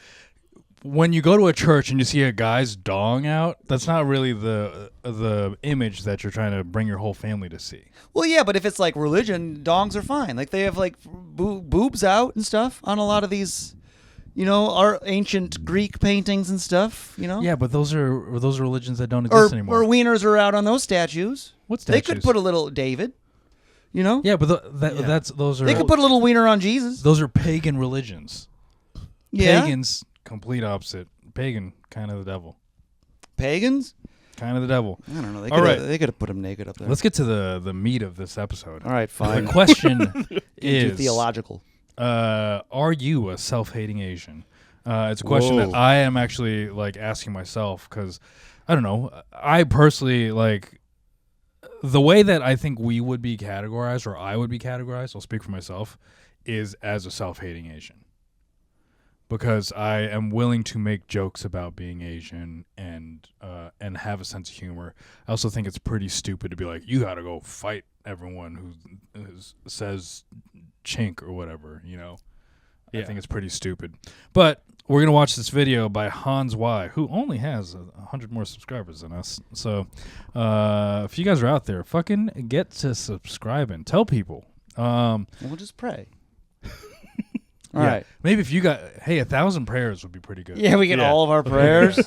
A: When you go to a church and you see a guy's dong out, that's not really the image that you're trying to bring your whole family to see.
C: Well, yeah, but if it's like religion, dongs are fine. Like they have like boobs out and stuff on a lot of these, our ancient Greek paintings and stuff.
A: Yeah, but those are religions that don't exist anymore.
C: Or wieners are out on those statues.
A: What
C: They
A: statues?
C: could put a little David.
A: Yeah, but those are
C: They could put a little wiener on Jesus.
A: those are pagan religions.
C: Yeah,
A: Pagans, complete opposite. Pagan, kind of the devil.
C: pagans.
A: Kind of the devil.
C: I don't know.
A: All right.
C: They could have put him naked up there.
A: Let's get to the meat of this episode.
C: All right,
A: The
C: fine.
A: question
C: Too
A: is,
C: theological.
A: are you a self-hating Asian? It's a question
B: Whoa.
A: that I am actually like asking myself because I don't know. I personally like the way that I think we would be categorized, or I would be categorized. I'll speak for myself, is as a self-hating Asian. Because I am willing to make jokes about being Asian and have a sense of humor. I also think it's pretty stupid to be like, you got to go fight everyone who says chink or whatever,
B: Yeah.
A: I think it's pretty stupid. But we're going to watch this video by Hans Y, who only has 100 more subscribers than us. So if you guys are out there, fucking get to subscribing. Tell people.
C: And we'll just pray. All
A: Yeah.
C: right.
A: Maybe if you got, 1,000 prayers would be pretty good.
C: Yeah, we get
B: Yeah.
C: all of our prayers.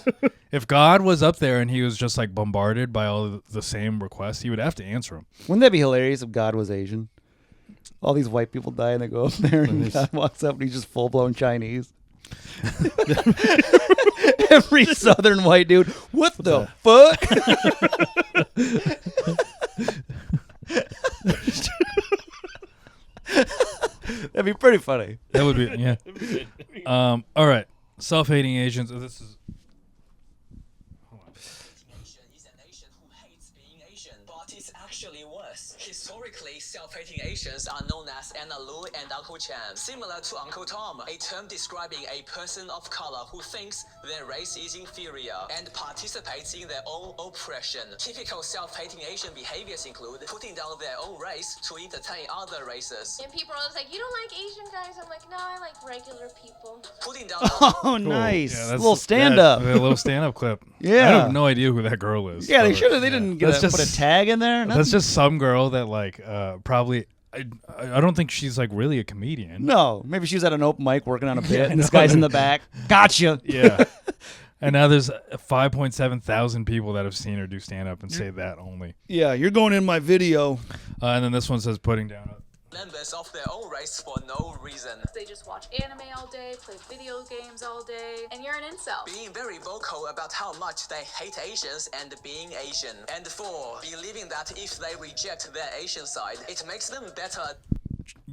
A: If God was up there and he was just like bombarded by all the same requests, he would have to answer them.
C: Wouldn't that be hilarious if God was Asian? All these white people die and they go up there and God walks up and he's just full blown Chinese. Every southern white dude. What the fuck? That'd be pretty funny.
A: That would be, yeah. All right. Self-hating Asians. This is.
D: Nation is a nation who hates being Asian, but it's actually worse. Historically, self-hating Asians are known as Anna Lu and Uncle Chan, similar to Uncle Tom, a term describing a person of color who thinks their race is inferior and participates in their own oppression. Typical self-hating Asian behaviors include putting down their own race to entertain other races,
E: And people are always like, you don't like Asian guys? I'm like, no, I like regular people.
D: putting down
C: Oh, nice.
A: Yeah,
C: A
A: that's-
C: little stand up.
A: A little stand-up clip.
C: Yeah.
A: I have no idea who that girl is.
C: Yeah, they
A: but
C: should have. They didn't
A: That's
C: put a
A: just-
C: tag in there.
A: That's just some girl that like probably. I don't think she's like really a comedian.
C: No, maybe she was at an open mic working on a bit, and this guy's in the back. Gotcha.
A: Yeah. And now there's 5.7 thousand people that have seen her do stand-up and say that only.
C: Yeah, you're going in my video.
A: And then this one says putting down.
D: members of their own race for no reason.
E: They just watch anime all day, play video games all day, and you're an incel.
D: Being very vocal about how much they hate Asians and being Asian. And 4, believing that if they reject their Asian side, it makes them better.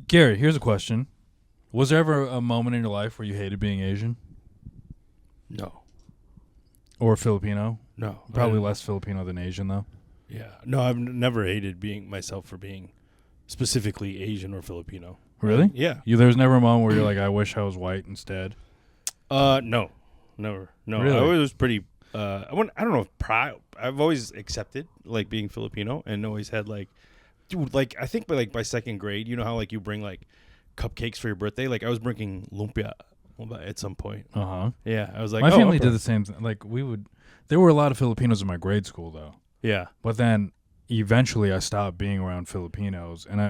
A: Garri, here's a question. Was there ever a moment in your life where you hated being Asian?
B: No.
A: Or Filipino?
B: No.
A: Probably less Filipino than Asian, though.
B: Yeah. No, I've never hated being myself for being specifically Asian or Filipino.
A: Really?
B: Yeah.
A: There was never a moment where you're like, I wish I was white instead?
B: No. Never. No.
A: Really?
B: I was pretty I don't know if proud. I've always accepted like being Filipino and always had like dude, like I think by second grade, you know how like you bring like cupcakes for your birthday? Like I was bringing lumpia at some point.
A: Uh-huh.
B: Yeah. I was like,
A: My family
B: okay.
A: did the same thing. Like, there were a lot of Filipinos in my grade school, though.
B: Yeah.
A: But then eventually I stopped being around Filipinos, and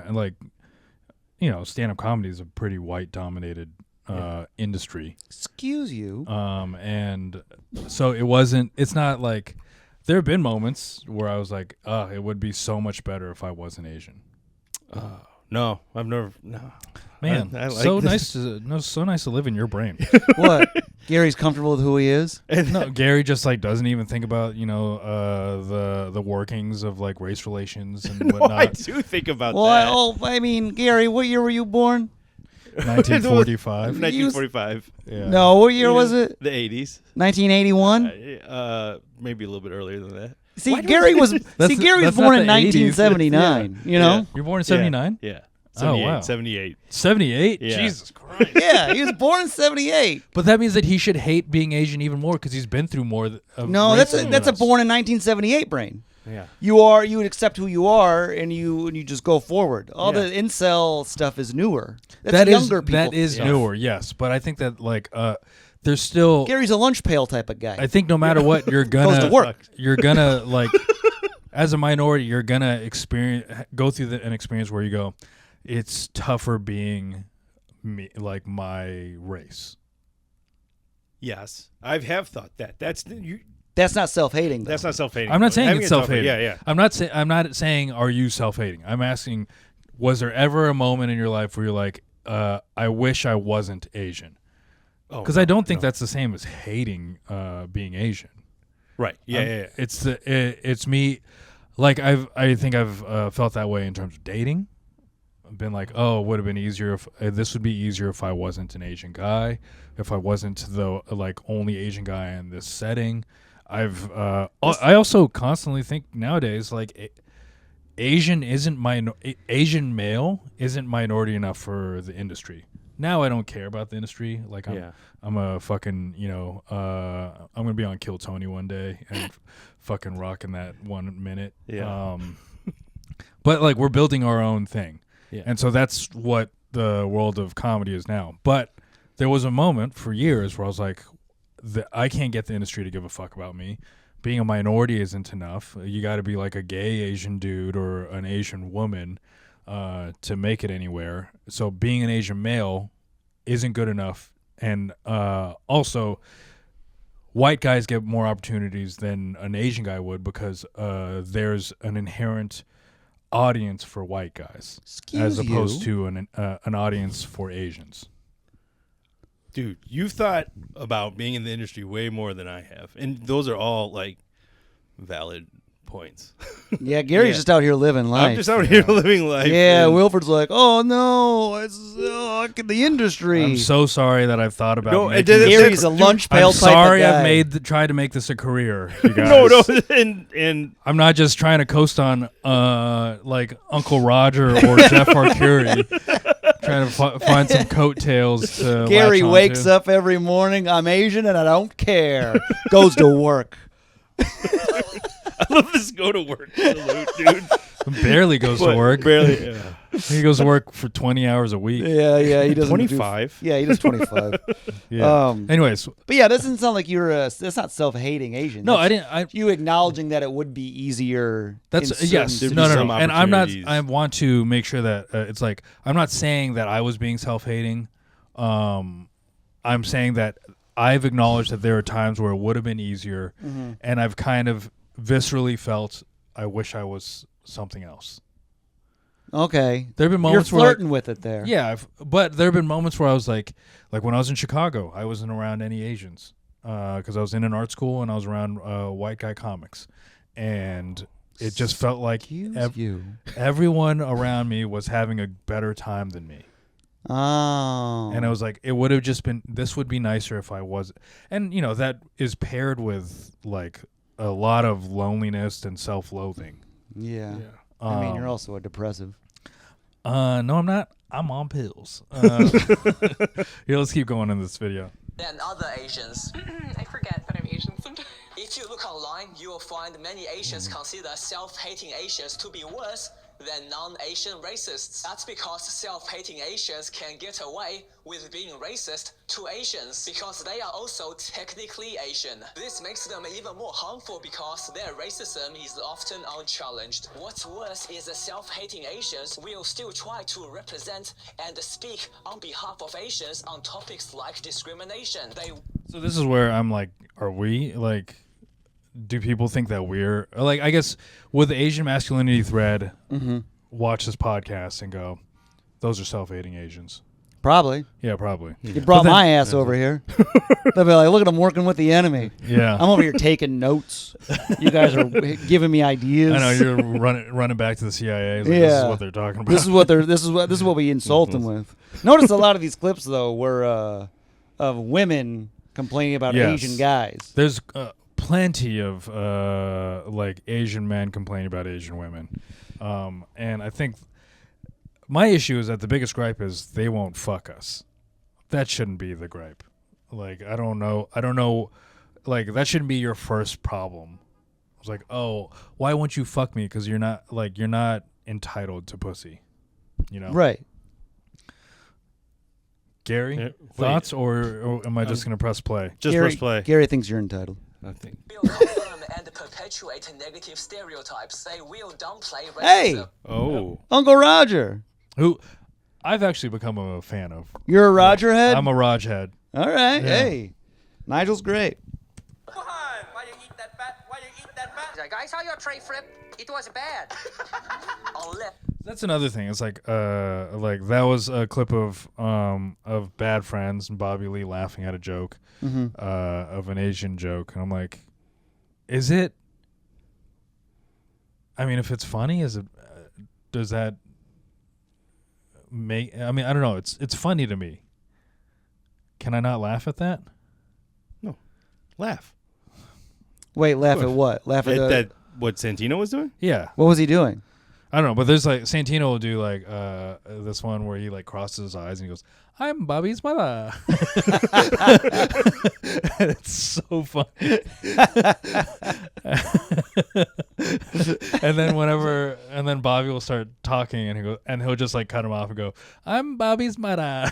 A: stand-up comedy is a pretty white-dominated industry.
C: Excuse you.
A: And so it's not like there have been moments where I was like, it would be so much better if I wasn't Asian.
B: No, I've never. No,
A: Man,
B: I like
A: so
B: this.
A: nice to live in your brain.
C: What? Gary's comfortable with who he is?
A: No, Gary just like doesn't even think about the workings of like race relations and
B: No,
A: whatnot.
B: I do think about
C: Well,
B: that.
C: I mean, Gary, what year were you born?
A: 1945.
B: 1945,
A: Yeah.
C: No, what year was it?
B: the 80s.
C: 1981?
B: Maybe a little bit earlier than that.
C: See, Gary was
A: That's
C: born in
A: not the 80s.
C: 1979, you know?
A: You're born in 79?
B: Yeah.
A: Oh,
B: 78,
A: wow.
B: 78.
A: 78?
B: Yeah.
A: Jesus Christ.
C: Yeah, he was born in 78.
A: But that means that he should hate being Asian even more because he's been through more.
C: No, that's a born in 1978 brain.
B: Yeah.
C: You would accept who you are and you just go forward. All the incel stuff is newer. That's younger people.
A: That is newer, yes. But I think that like there's still
C: Gary's a lunch pail type of guy.
A: I think no matter what you're gonna
C: Goes to work.
A: You're gonna like as a minority you're gonna go through an experience where you go, it's tougher being me, like my race.
B: Yes, I have thought that. That's
C: not self-hating, though.
B: That's not self-hating.
A: I'm not saying
B: Having
A: it's
B: a tougher-
A: self-hating.
B: Yeah.
A: I'm not saying are you self-hating. I'm asking, was there ever a moment in your life where you're like, I wish I wasn't Asian? Because I don't think that's the same as hating being Asian.
B: Right. Yeah.
A: It's me. Like I think I've felt that way in terms of dating. I've been like, it would have been easier if this would be easier if I wasn't an Asian guy, if I wasn't the like only Asian guy in this setting. I also constantly think nowadays like Asian male isn't minority enough for the industry. Now I don't care about the industry. Like I'm a fucking I'm gonna be on Kill Tony one day and fucking rocking that 1 minute.
B: Yeah.
A: But like we're building our own thing.
B: Yeah.
A: And so that's what the world of comedy is now. But there was a moment for years where I was like, I can't get the industry to give a fuck about me. Being a minority isn't enough. You got to be like a gay Asian dude or an Asian woman to make it anywhere. So being an Asian male isn't good enough. And also, white guys get more opportunities than an Asian guy would because there's an inherent audience for white guys as opposed to an audience for Asians.
B: Dude, you've thought about being in the industry way more than I have, and those are all like valid points.
C: Yeah, Gary's just out here living life.
B: I'm just out here living life.
C: Yeah,
B: and
C: Wilfred's like, oh no, it's the industry.
A: I'm so sorry that I've thought about making
C: Gary's a lunch pail
A: I'm
C: type
A: sorry
C: of guy.
A: I've tried to make this a career, you guys.
B: no, and
A: I'm not just trying to coast on like Uncle Roger or Jeff Arcuri, trying to find some coattails to
C: Gary
A: latch
C: wakes
A: onto.
C: up every morning, I'm Asian and I don't care. Goes to work.
B: I love this go to work salute, dude.
A: Barely goes to work.
B: Barely. Yeah.
A: He goes to work for 20 hours a week.
C: Yeah, he doesn't
B: 25.
C: Yeah, he does 25.
A: Yeah. Anyways,
C: But yeah, that doesn't sound like you're that's not self-hating Asian.
A: no,
C: That's you acknowledging that it would be easier.
A: That's
C: in
A: yes,
C: certain-
A: no,
B: some
A: and I'm not.
B: opportunities.
A: I want to make sure that it's like I'm not saying that I was being self-hating. I'm saying that I've acknowledged that there are times where it would have been easier, and I've kind of viscerally felt I wish I was something else.
C: Okay.
A: There have been
C: You're
A: moments
C: flirting
A: where
C: with it there.
A: yeah, but there have been moments where I was like when I was in Chicago, I wasn't around any Asians because I was in an art school and I was around white guy comics, and it just felt like everyone around me was having a better time than me.
C: Oh.
A: And I was like, it would have just been, this would be nicer if I was. And, that is paired with, like, a lot of loneliness and self-loathing.
C: Yeah. I mean, you're also a depressive.
A: No, I'm not. I'm on pills. Here, let's keep going in this video.
D: Than other Asians.
E: I forget that I'm Asian sometimes.
D: If you look online, you will find many Asians consider self-hating Asians to be worse than non-Asian racists. That's because self-hating Asians can get away with being racist to Asians because they are also technically Asian. This makes them even more harmful because their racism is often unchallenged. What's worse is the self-hating Asians will still try to represent and speak on behalf of Asians on topics like discrimination.
A: So this is where I'm like, are we like, do people think that we're like, I guess with the Asian masculinity thread, watch this podcast and go, those are self-hating Asians.
C: Probably.
A: Yeah, probably.
C: You brought my ass over here. They'll be like, look at him working with the enemy.
A: Yeah.
C: I'm over here taking notes. You guys are giving me ideas.
A: I know you're running back to the CIA. Like,
C: Yeah.
A: This is what they're talking about.
C: This is what we insult them with. Notice a lot of these clips though were of women complaining about
A: Yes.
C: Asian guys.
A: There's plenty of like Asian men complaining about Asian women, and I think my issue is that the biggest gripe is they won't fuck us. That shouldn't be the gripe. Like I don't know. Like that shouldn't be your first problem. It's like, oh, why won't you fuck me? Because you're not entitled to pussy. You know,
C: Right.
A: Gary, thoughts, or am I just gonna press play?
B: Just press play.
C: Gary thinks you're entitled.
B: I think.
D: will confirm and perpetuate negative stereotypes. They will downplay racism.
C: Hey,
B: Oh.
C: Uncle Roger.
A: Who I've actually become a fan of.
C: You're a Roger head?
A: I'm a Raj head.
C: All right.
A: Yeah.
C: Hey, Nigel's great.
F: Why you eat that bat? Why you eat that bat? I saw your tray flip. It was bad.
A: That's another thing. It's like that was a clip of Bad Friends and Bobby Lee laughing at a joke of an Asian joke, and I'm like, is it? I mean, if it's funny, is it? Does that make? I mean, I don't know. It's funny to me. Can I not laugh at that?
B: No. Laugh.
C: Wait, laugh at what? Laugh at
B: That what Santino was doing?
A: Yeah.
C: What was he doing?
A: I don't know, but there's like Santino will do like this one where he like crosses his eyes and he goes, "I'm Bobby's mother." It's so funny. and then Bobby will start talking and he'll just like cut him off and go, "I'm Bobby's mother."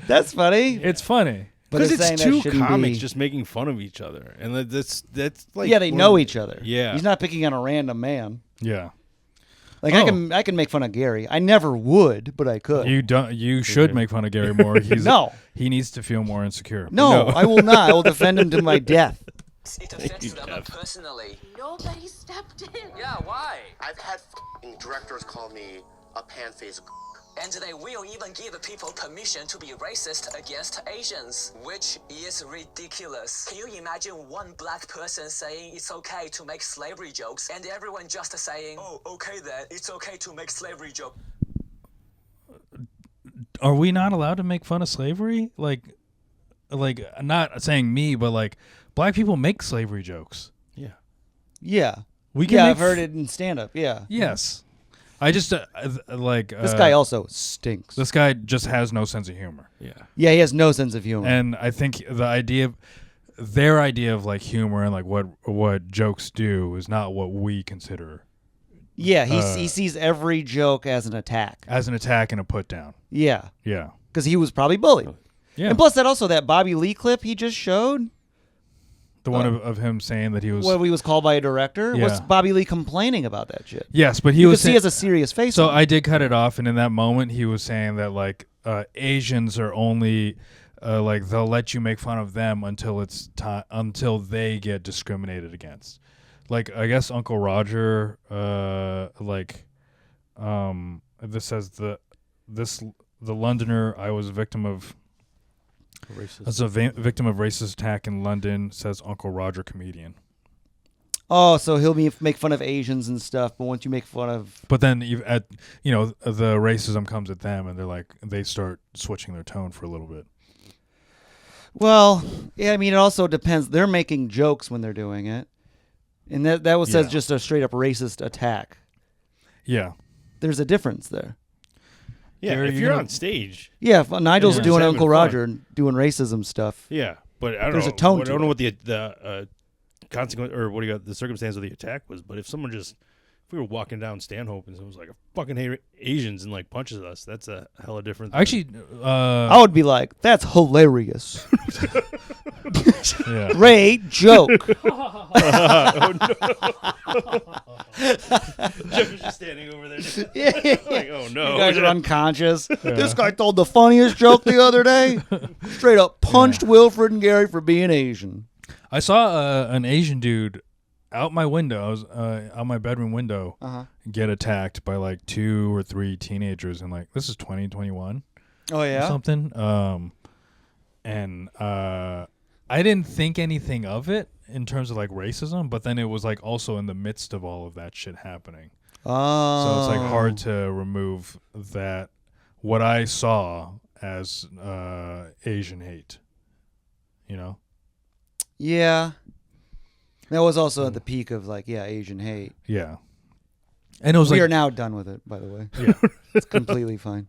C: That's funny.
A: It's funny.
C: But
B: Because
C: saying
B: it's
C: that
B: two
C: shouldn't
B: comics
C: be-
B: just making fun of each other, and that's like
C: yeah, they know each other.
B: Yeah.
C: He's not picking on a random man.
A: Yeah.
C: Like
A: Oh.
C: I can make fun of Gary. I never would, but I could.
A: You should make fun of Gary more.
C: No.
A: He needs to feel more insecure.
C: no, I will not. I will defend him to my death.
D: It affects them personally.
E: Nobody stepped in.
F: Yeah, why?
G: I've had f***ing directors call me a pan-faced.
D: And they will even give people permission to be racist against Asians, which is ridiculous. Can you imagine one black person saying it's okay to make slavery jokes and everyone just saying, oh, okay then, it's okay to make slavery jokes?
A: Are we not allowed to make fun of slavery? Like not saying me, but like black people make slavery jokes.
B: Yeah.
C: Yeah.
A: We can
C: Yeah,
A: make
C: I've heard it in stand-up. Yeah.
A: Yes. I just
C: This guy also stinks.
A: This guy just has no sense of humor.
B: Yeah.
C: Yeah, he has no sense of humor.
A: And I think their idea of like humor and like what jokes do is not what we consider
C: yeah, he sees every joke as an attack.
A: as an attack and a put down.
C: Yeah,
A: Yeah.
C: because he was probably bullied.
A: Yeah.
C: And plus that Bobby Lee clip he just showed,
A: The one of him saying that he was
C: where he was called by a director, was
A: Yeah.
C: Bobby Lee complaining about that shit.
A: Yes, but he
C: You could
A: was
C: see
A: saying,
C: he has a serious face.
A: so
C: on.
A: I did cut it off, and in that moment he was saying that like Asians are only like they'll let you make fun of them until it's until they get discriminated against. Like I guess Uncle Roger this says the Londoner, I was a victim of as a victim of racist attack in London, says Uncle Roger, comedian.
C: Oh, so he'll make fun of Asians and stuff, but once you make fun of
A: But then the racism comes at them, and they start switching their tone for a little bit.
C: well, yeah, I mean it also depends. They're making jokes when they're doing it, and that was says
A: Yeah.
C: just a straight up racist attack.
A: Yeah.
C: There's a difference there.
B: Yeah.
A: Gary,
B: if
A: you
B: you're
A: know-
B: on stage.
C: Yeah, if Nigel's
B: Yeah.
C: doing
B: Just
C: Uncle
B: having
C: Roger
B: fun.
C: and doing racism stuff.
B: Yeah. But I don't
C: There's
B: know.
C: a tone
B: I
C: to
B: don't know
C: it.
B: what the consequence or what do you got? The circumstance of the attack was. But if someone just if we were walking down Stanhope and someone was like, I fucking hate Asians and like punches us, that's a hella different thing.
A: Actually,
C: I would be like, that's hilarious.
A: yeah.
C: Great joke.
B: Jeff is just standing over there. Like, oh no.
C: You guys are unconscious. This guy told the funniest joke the other day. Straight up punched Wilfred and Garri for being Asian.
A: I saw an Asian dude out my window. I was out my bedroom window get attacked by like 2 or 3 teenagers, and like this is 2021
C: Oh,
A: or
C: yeah?
A: something. And I didn't think anything of it in terms of like racism, but then it was like also in the midst of all of that shit happening.
C: Oh.
A: So it's like hard to remove that what I saw as Asian hate. You know?
C: Yeah. That was also at the peak of like, Asian hate.
A: Yeah. And it was
C: We
A: like
C: are now done with it, by the way.
A: yeah.
C: It's completely fine.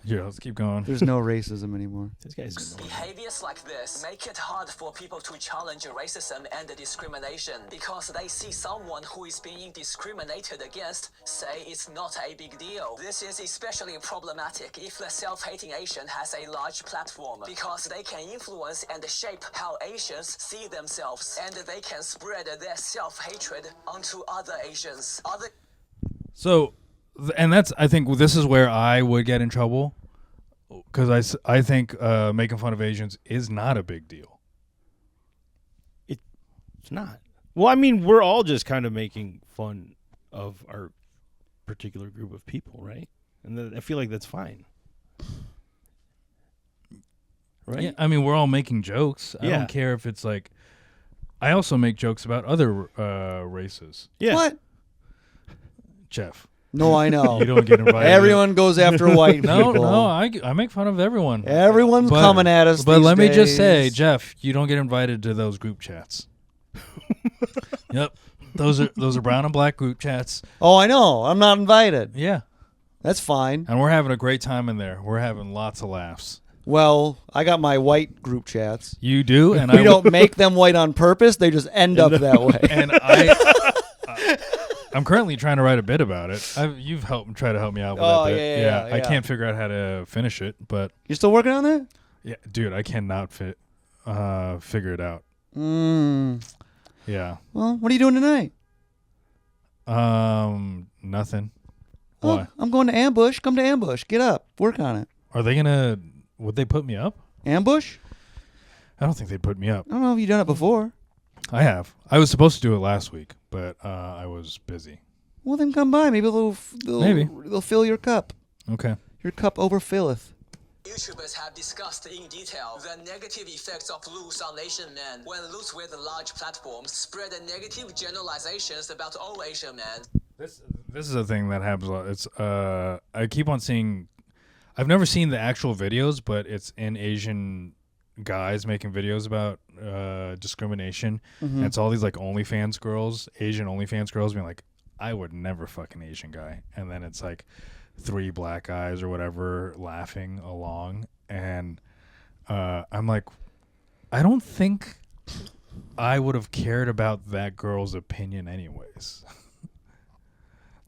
A: Yeah, let's keep going.
C: There's no racism anymore.
B: This guy's
D: Behaviors like this make it hard for people to challenge racism and discrimination because they see someone who is being discriminated against say it's not a big deal. This is especially problematic if the self-hating Asian has a large platform because they can influence and shape how Asians see themselves, and they can spread their self-hatred onto other Asians.
A: So, and that's, I think this is where I would get in trouble, because I think making fun of Asians is not a big deal.
B: It's not. Well, I mean, we're all just kind of making fun of our particular group of people, right? And I feel like that's fine. Right?
A: Yeah, I mean, we're all making jokes. I
B: Yeah.
A: don't care if it's like, I also make jokes about other races.
B: Yeah.
C: What?
A: Jeff,
C: No, I know.
A: you don't get invited.
C: Everyone goes after white
A: No,
C: people.
A: no, I make fun of everyone.
C: Everyone's
A: But-
C: coming at us.
A: But
C: these
A: let me just say,
C: days.
A: Jeff, you don't get invited to those group chats. Yep, those are brown and black group chats.
C: Oh, I know. I'm not invited.
A: Yeah,
C: That's fine.
A: and we're having a great time in there. We're having lots of laughs.
C: Well, I got my white group chats.
A: You do, and
C: We don't make them white on purpose. They just end up that way.
A: And I'm currently trying to write a bit about it. You've try to help me out with
C: Oh,
A: that bit.
C: yeah,
A: I
C: yeah.
A: can't figure out how to finish it, but
C: You're still working on that?
A: yeah, dude, I cannot figure it out. Yeah.
C: Well, what are you doing tonight?
A: Nothing.
C: Well,
A: Why?
C: I'm going to Ambush. Come to Ambush. Get up. Work on it.
A: Are they gonna? Would they put me up?
C: Ambush?
A: I don't think they'd put me up.
C: I don't know if you've done it before.
A: I have. I was supposed to do it last week, but I was busy.
C: Well, then come by. Maybe they'll fill your cup.
A: Okay.
C: Your cup overfilleth.
D: YouTubers have discussed in detail the negative effects of loots on Asian men when loots with large platforms spread negative generalizations about all Asian men.
A: This is a thing that happens a lot. It's I keep on seeing. I've never seen the actual videos, but it's in Asian guys making videos about discrimination. And it's all these like OnlyFans girls, Asian OnlyFans girls being like, I would never fuck an Asian guy. And then it's like 3 black guys or whatever laughing along. And I'm like, I don't think I would have cared about that girl's opinion anyways.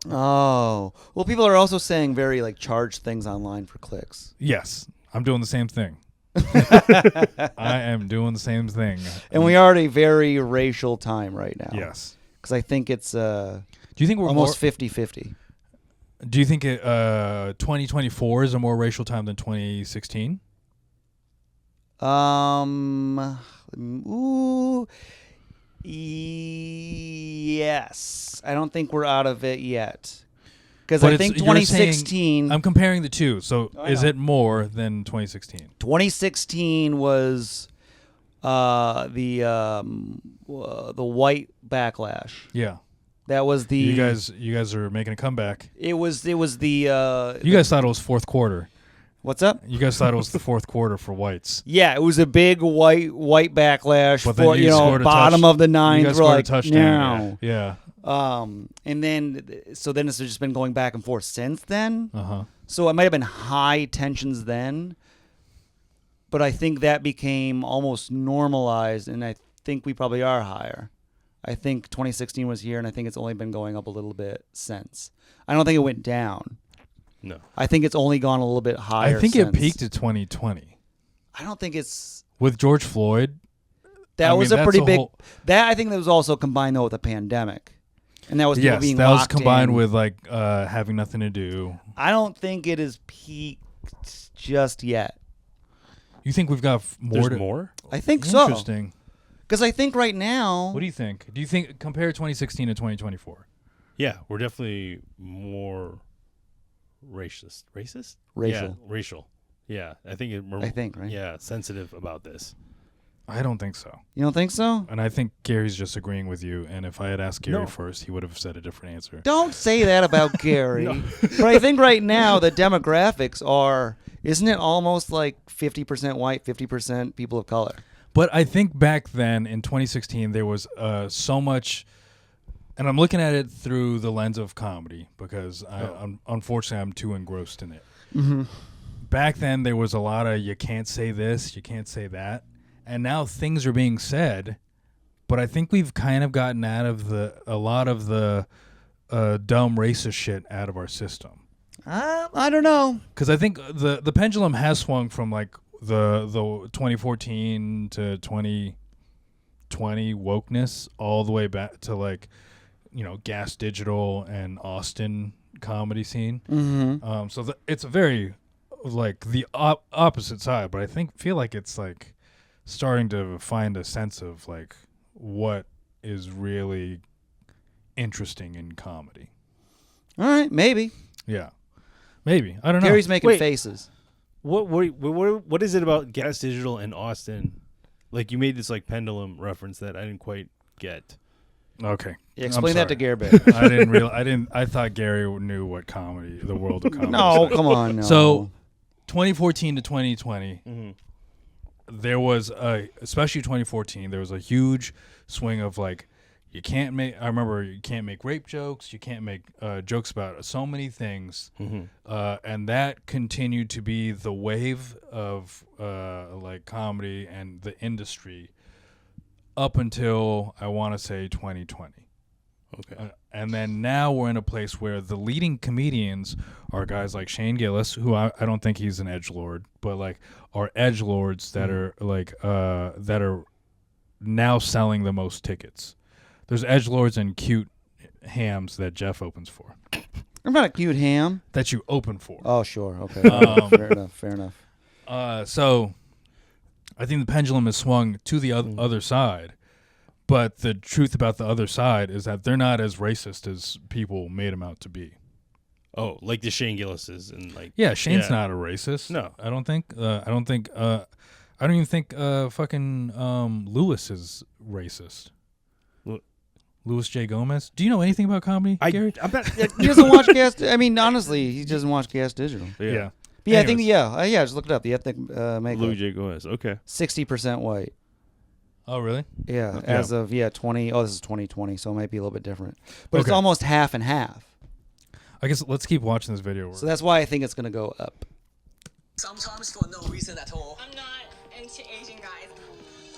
C: Oh. Well, people are also saying very like charged things online for clicks.
A: Yes, I'm doing the same thing. I am doing the same thing.
C: And we are at a very racial time right now.
A: Yes.
C: Because I think it's
A: Do you think we're
C: almost
A: more,
C: 50-50.
A: Do you think 2024 is a more racial time than 2016?
C: Yes. I don't think we're out of it yet. Because
A: But
C: I
A: it's-
C: think
A: you're saying-
C: 2016
A: I'm comparing the two. So
C: I
A: is
C: know.
A: it more than 2016?
C: 2016 was the white backlash.
A: Yeah.
C: That was the
A: You guys are making a comeback.
C: It was the
A: You guys thought it was fourth quarter.
C: What's up?
A: You guys thought it was the fourth quarter for whites.
C: Yeah, it was a big white backlash
A: But then
C: for
A: you scored a
C: bottom
A: touch-
C: of the
A: You
C: ninth.
A: guys
C: We're
A: scored
C: like,
A: a touchdown.
C: no.
A: Yeah.
C: And then it's just been going back and forth since then.
A: Uh-huh.
C: So it might have been high tensions then, but I think that became almost normalized, and I think we probably are higher. I think 2016 was here, and I think it's only been going up a little bit since. I don't think it went down.
B: No.
C: I think it's only gone a little bit higher.
A: I think
C: since.
A: it peaked at 2020
C: I don't think it's.
A: with George Floyd.
C: That
A: I
C: was
A: mean,
C: a
A: that's
C: pretty
A: a
C: big.
A: whole-
C: That I think that was also combined though with the pandemic, and that was people
A: Yes,
C: being
A: that was
C: locked
A: combined
C: in.
A: with like having nothing to do.
C: I don't think it is peaked just yet.
A: You think we've got more?
B: There's more?
C: I think so.
A: Interesting.
C: Because I think right now.
A: What do you think? Do you think compare 2016 to 2024?
B: Yeah, we're definitely more racist. Racist?
C: Racial.
B: Yeah, racial. Yeah, I think
C: I think, right?
B: Yeah, sensitive about this.
A: I don't think so.
C: You don't think so?
A: And I think Gary's just agreeing with you. And if I had asked Gary
B: No.
A: first, he would have said a different answer.
C: Don't say that about Gary. But I think right now the demographics are, isn't it almost like 50% white, 50% people of color?
A: But I think back then in 2016, there was so much, and I'm looking at it through the lens of comedy because unfortunately I'm too engrossed in it.
C: Mm-hmm.
A: Back then there was a lot of you can't say this, you can't say that. And now things are being said, but I think we've kind of gotten out of a lot of the dumb racist shit out of our system.
C: I don't know.
A: Because I think the pendulum has swung from like the 2014 to 2020 wokeness all the way back to like, Gas Digital and Austin comedy scene.
C: Mm-hmm.
A: So it's a very like the opposite side, but I feel like it's like starting to find a sense of like what is really interesting in comedy.
C: All right, maybe.
A: Yeah, maybe. I don't know.
C: Gary's making
B: Wait.
C: faces.
B: What is it about Gas Digital and Austin? Like you made this like pendulum reference that I didn't quite get.
A: Okay.
C: Yeah,
A: I'm
C: explain that to
A: sorry.
C: Gary Bear.
A: I thought Gary knew what comedy, the world of comedy.
C: No,
A: was.
C: come on. No.
A: So, 2014 to 2020,
B: Mm-hmm.
A: there was especially 2014, there was a huge swing of like, you can't make rape jokes, you can't make jokes about so many things, and that continued to be the wave of like comedy and the industry up until I want to say 2020.
B: Okay.
A: And then now we're in a place where the leading comedians are guys like Shane Gillis, who I don't think he's an edgelord, but like are edgelords that are like that are now selling the most tickets. There's edgelords and cute hams that Jeff opens for.
C: I'm not a cute ham.
A: That you open for.
C: Oh, sure. Okay. Fair enough.
A: So I think the pendulum has swung to the other side. But the truth about the other side is that they're not as racist as people made them out to be.
B: Oh, like the Shane Gillises and like
A: Yeah, Shane's not a racist.
B: No.
A: I don't think. I don't even think fucking Lewis is racist. Louis J. Gomez. Do you know anything about comedy, Gary?
B: I'm not.
C: He doesn't watch Gas. I mean, honestly, he doesn't watch Gas Digital.
A: Yeah.
C: But yeah, I think
A: Anyways.
C: just look it up. The ethnic makeup.
B: Louis J. Gomez. Okay.
C: 60% white.
A: Oh, really?
C: Yeah,
B: Okay.
C: as of 20. Oh, this is 2020, so it might be a little bit different. But it's
A: Okay.
C: almost half and half.
A: I guess let's keep watching this video.
C: So that's why I think it's gonna go up.
D: Sometimes for no reason at all.
H: I'm not into Asian guys.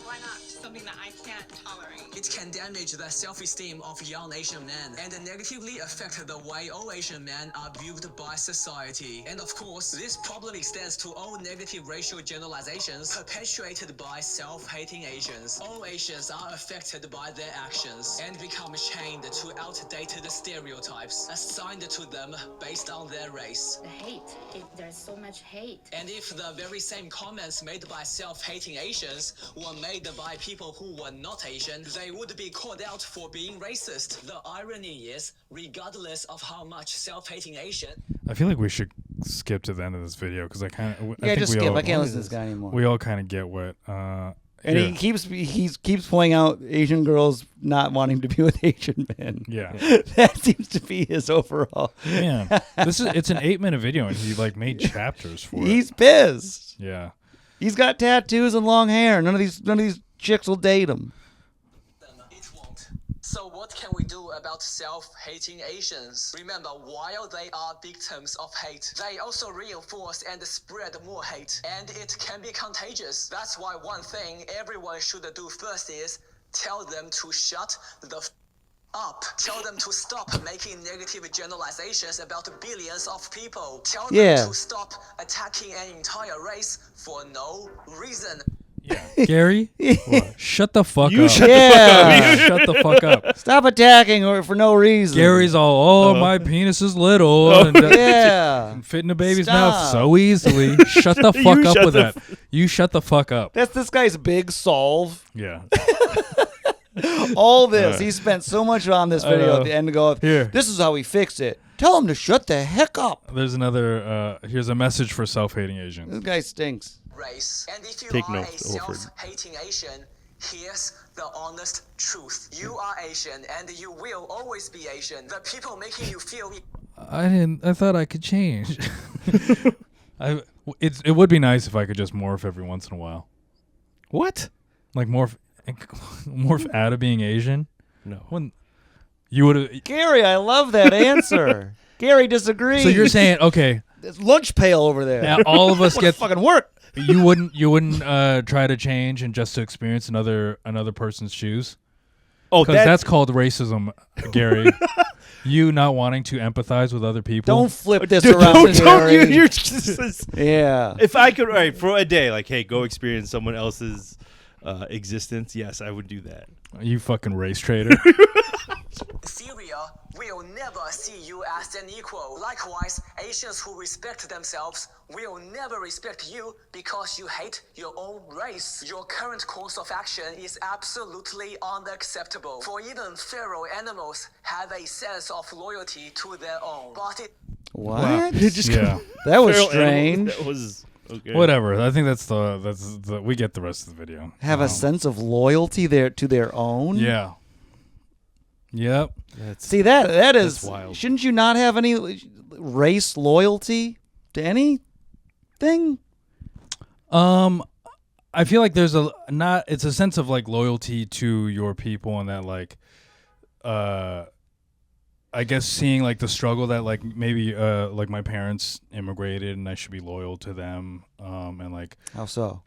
H: Why not? Something that I can't tolerate.
D: It can damage the self-esteem of young Asian men and negatively affect the way all Asian men are viewed by society. And of course, this problem extends to all negative racial generalizations perpetuated by self-hating Asians. All Asians are affected by their actions and become chained to outdated stereotypes assigned to them based on their race.
I: The hate. There's so much hate.
D: And if the very same comments made by self-hating Asians were made by people who were not Asian, they would be called out for being racist. The irony is, regardless of how much self-hating Asian...
A: I feel like we should skip to the end of this video because I kind of.
C: Yeah, just skip. I can't listen to this guy anymore.
A: We all kind of get what.
C: And he keeps pointing out Asian girls not wanting to be with Asian men.
A: Yeah.
C: That seems to be his overall.
A: Man, it's an 8-minute video and he like made chapters for it.
C: He's pissed.
A: Yeah.
C: He's got tattoos and long hair. None of these chicks will date him.
D: It won't. So what can we do about self-hating Asians? Remember, while they are victims of hate, they also reinforce and spread more hate. And it can be contagious. That's why one thing everyone should do first is Tell them to shut the up. Tell them to stop making negative generalizations about billions of people. Tell them to stop attacking an entire race for no reason.
A: Yeah. Garri, shut the fuck
B: You
A: up.
B: shut the fuck up.
A: Shut the fuck up.
C: Stop attacking her for no reason.
A: Garri's all, my penis is little. And
C: Yeah.
A: fit in a baby's
C: Stop.
A: mouth so easily. Shut the fuck up
B: shut
A: with
B: the
A: that. You shut the fuck up.
C: That's this guy's big solve.
A: Yeah.
C: All this. He spent so much on this video at the end to go,
A: Here.
C: this is how we fix it. Tell him to shut the heck up.
A: There's another, here's a message for self-hating Asians.
C: This guy stinks.
D: Race. And if you
B: Take
D: are
B: note,
D: a self-hating Asian, here's the honest truth. You are Asian and you will always be Asian. The people making you feel
A: I thought I could change. It would be nice if I could just morph every once in a while.
B: What?
A: Like morph out of being Asian.
B: No.
A: When you would have.
C: Garri, I love that answer. Garri disagrees.
A: So you're saying, okay,
C: There's lunch pail over there.
A: now all of us get
C: fucking work.
A: You wouldn't try to change and just to experience another person's shoes?
B: Oh,
A: Because that's called racism, Garri. You not wanting to empathize with other people.
C: Don't flip this around, Garri.
B: you're just,
C: Yeah.
B: If I could, right, for a day, like, hey, go experience someone else's existence, yes, I would do that.
A: You fucking race traitor.
D: inferior will never see you as an equal. Likewise, Asians who respect themselves will never respect you because you hate your own race. Your current course of action is absolutely unacceptable. For even feral animals have a sense of loyalty to their own. But it
C: What?
A: Yeah.
C: That was
B: Feral
C: strange.
B: animals, that was okay.
A: Whatever. I think that's the we get the rest of the video.
C: Have a sense of loyalty to their own.
A: Yeah. Yep.
C: See that is
B: that's wild.
C: Shouldn't you not have any race loyalty to anything?
A: I feel like there's it's a sense of like loyalty to your people and that like I guess seeing like the struggle that like maybe like my parents immigrated and I should be loyal to them and like
C: How so?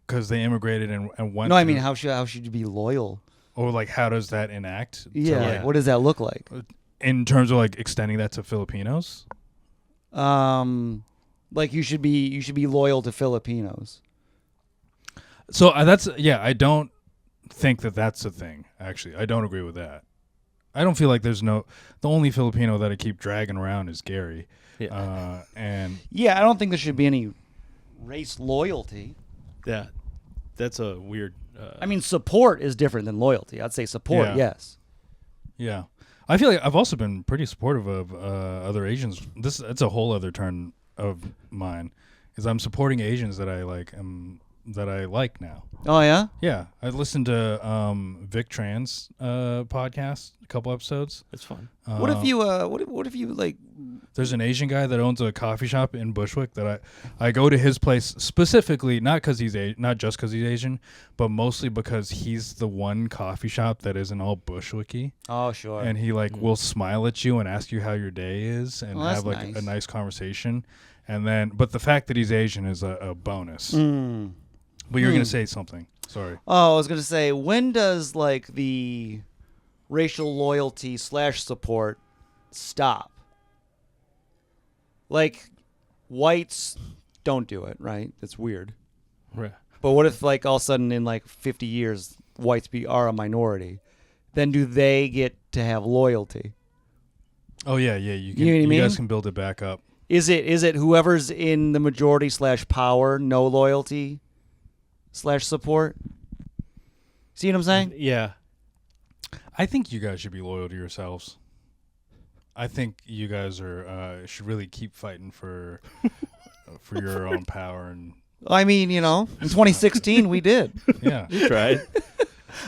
A: because they immigrated and went
C: No, I mean
A: through-
C: how should you be loyal?
A: or like how does that enact to,
C: Yeah,
A: like,
C: like, what does that look like?
A: in terms of like extending that to Filipinos?
C: Like you should be loyal to Filipinos.
A: So I don't think that's a thing. Actually, I don't agree with that. I don't feel like the only Filipino that I keep dragging around is Garri.
B: Yeah.
A: And
C: Yeah, I don't think there should be any race loyalty.
B: Yeah, that's a weird.
C: I mean, support is different than loyalty. I'd say support,
A: Yeah.
C: yes.
A: yeah, I feel like I've also been pretty supportive of other Asians. That's a whole other turn of mine, is I'm supporting Asians that I like now.
C: Oh yeah.
A: Yeah, I listened to Vic Tran's podcast, a couple episodes.
B: It's fun.
C: What if you what if you like?
A: There's an Asian guy that owns a coffee shop in Bushwick that I go to his place specifically, not just because he's Asian, but mostly because he's the one coffee shop that isn't all Bushwicky.
C: Oh sure.
A: And he like will smile at you and ask you how your day is and
C: that's
A: have like
C: nice.
A: a nice conversation. And then, but the fact that he's Asian is a bonus.
C: Mm.
A: But you're gonna say something. Sorry.
C: Oh, I was gonna say, when does like the racial loyalty / support stop? Like, whites don't do it, right? It's weird.
B: Right.
C: But what if, like, all of a sudden in like 50 years, whites are a minority? Then do they get to have loyalty?
A: Oh yeah. You
C: know what I mean?
A: guys can build it back up.
C: Is it whoever's in the majority / power, no loyalty / support? See what I'm saying?
B: Yeah.
A: I think you guys should be loyal to yourselves. I think you guys should really keep fighting for your own power and
C: I mean, in 2016 we did.
A: yeah.
B: You tried.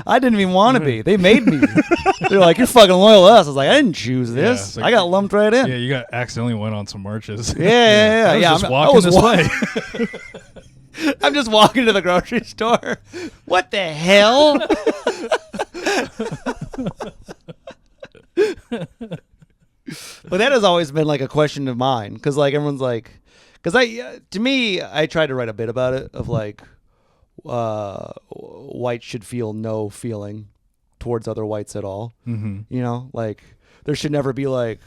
C: I didn't even want to be. They made me. They're like, you're fucking loyal to us. I was like, I didn't choose this.
A: it's like-
C: I got lumped right in.
A: Yeah, you got accidentally went on some marches.
C: Yeah.
A: I was just
C: I
A: walking
C: was
A: this way.
C: I'm just walking to the grocery store. What the hell? But that has always been like a question of mine, because like everyone's like, to me, I tried to write a bit about it of like, whites should feel no feeling towards other whites at all.
A: Mm-hmm.
C: You know, like there should never be like,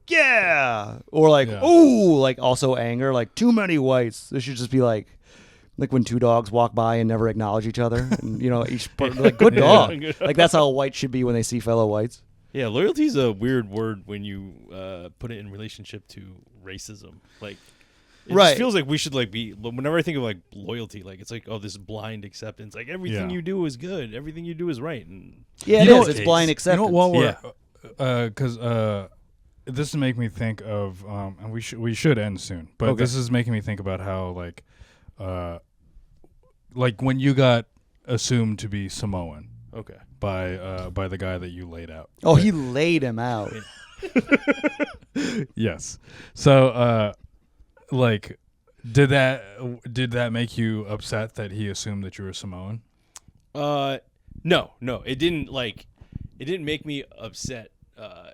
C: yeah, or like,
A: Yeah.
C: ooh, like also anger, like too many whites. There should just be like when two dogs walk by and never acknowledge each other, and each like good
A: Yeah.
C: dog. Like that's how whites should be when they see fellow whites.
B: Yeah, loyalty is a weird word when you put it in relationship to racism. Like, it
C: Right.
B: just feels like we should like be. Whenever I think of like loyalty, like it's like this blind acceptance. Like everything
A: Yeah.
B: you do is good. Everything you do is right. And
C: Yeah,
A: You
C: it
A: know,
C: is. It's blind acceptance.
A: You know, while we're, because this is making me think of, and we should end soon, but
B: Okay.
A: this is making me think about how like when you got assumed to be Samoan
B: okay,
A: by the guy that you laid out.
C: Oh, he laid him out.
A: Yes. So, like, did that make you upset that he assumed that you were Samoan?
B: no, it didn't make me upset.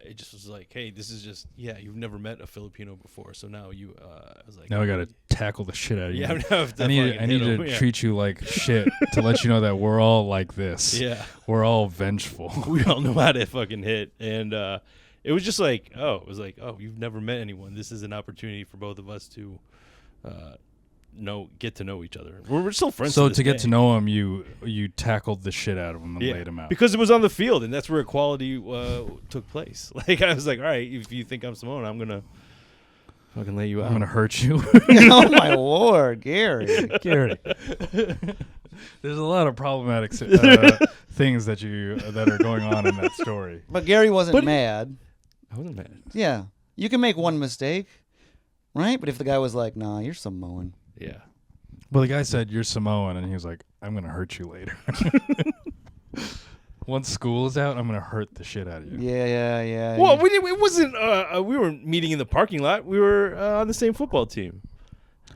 B: It just was like, hey, this is just you've never met a Filipino before, so now you. I was like,
A: Now I gotta tackle the shit out of you.
B: Yeah, I have to
A: I need
B: fucking hit
A: to
B: him, yeah.
A: treat you like shit to let you know that we're all like this.
B: Yeah.
A: We're all vengeful.
B: We all know how to fucking hit, and it was just like, you've never met anyone. This is an opportunity for both of us to get to know each other. We're still friends.
A: So
B: this
A: to get
B: day.
A: to know him, you tackled the shit out of him and laid him out.
B: because it was on the field, and that's where equality took place. Like I was like, all right, if you think I'm Samoan, I'm gonna fucking lay you out.
A: I'm gonna hurt you.
C: Oh my lord, Gary.
A: Gary. There's a lot of problematic things that are going on in that story.
C: But Gary wasn't mad.
B: I wasn't mad.
C: Yeah, you can make one mistake, right? But if the guy was like, "Nah, you're Samoan,"
B: Yeah.
A: Well, the guy said you're Samoan, and he was like, "I'm gonna hurt you later." Once school is out, I'm gonna hurt the shit out of you.
C: yeah.
B: Well, it wasn't. We were meeting in the parking lot. We were on the same football team.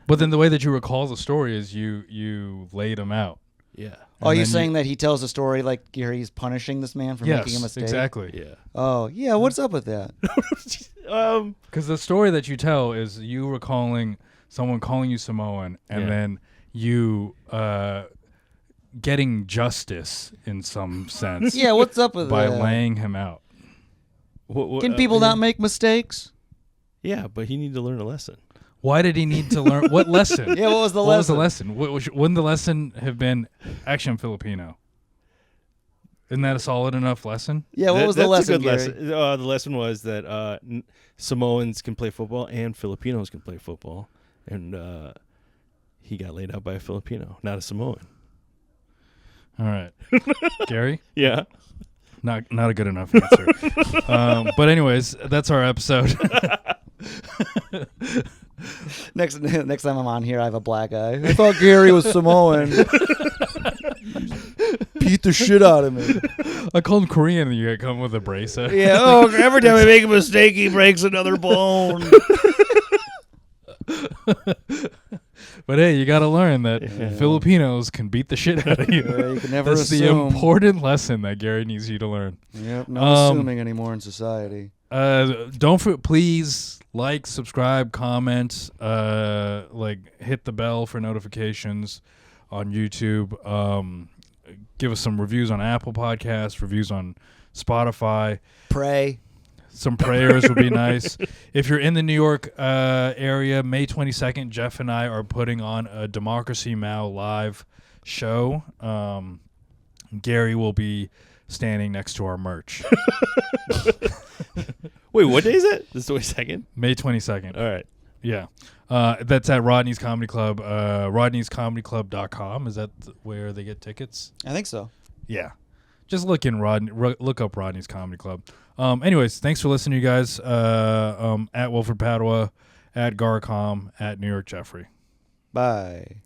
A: But then the way that you recall the story is you laid him out.
B: Yeah.
C: Are you
A: then
C: saying that he tells a story like Gary's punishing this man for making a mistake?
A: Exactly.
B: Yeah.
C: Oh, yeah. What's up with that?
A: Because the story that you tell is you recalling someone calling you Samoan, and then you getting justice in some sense.
C: Yeah, what's up with
A: by
C: that?
A: laying him out.
C: Can people not make mistakes?
B: Yeah, but he needed to learn a lesson.
A: Why did he need to learn? What lesson?
C: Yeah, what was the
A: What was
C: lesson?
A: the lesson? Wouldn't the lesson have been, actually, I'm Filipino? Isn't that a solid enough lesson?
C: Yeah, what was the
B: That's a
C: lesson,
B: good
C: Gary?
B: lesson. The lesson was that Samoans can play football and Filipinos can play football, and he got laid out by a Filipino, not a Samoan.
A: All right. Gary?
B: Yeah.
A: Not a good enough answer. But anyways, that's our episode.
C: Next time I'm on here, I have a black eye. I thought Gary was Samoan. Beat the shit out of me.
A: I called him Korean and you come with a bracer.
C: Yeah. Oh, every time I make a mistake, he breaks another bone.
A: But hey, you got to learn that Filipinos can beat the shit out of you.
C: Yeah, you can never
A: That's the
C: assume.
A: important lesson that Gary needs you to learn.
C: Yep. No assuming anymore in society.
A: Please like, subscribe, comment, hit the bell for notifications on YouTube. Give us some reviews on Apple Podcasts, reviews on Spotify.
C: Pray.
A: Some prayers would be nice. If you're in the New York area, May 22nd, Jeff and I are putting on a Democracy Now! Live show. Gary will be standing next to our merch.
B: Wait, what day is it? This is the 22nd?
A: May 22nd.
B: All right.
A: Yeah. That's at Rodney's Comedy Club. Rodney'sComedyClub.com. Is that where they get tickets?
C: I think so.
A: Yeah. Just look up Rodney's Comedy Club. Anyways, thanks for listening, you guys. At Wilfred Padua, at Garcom, at New York Jeffrey.
C: Bye.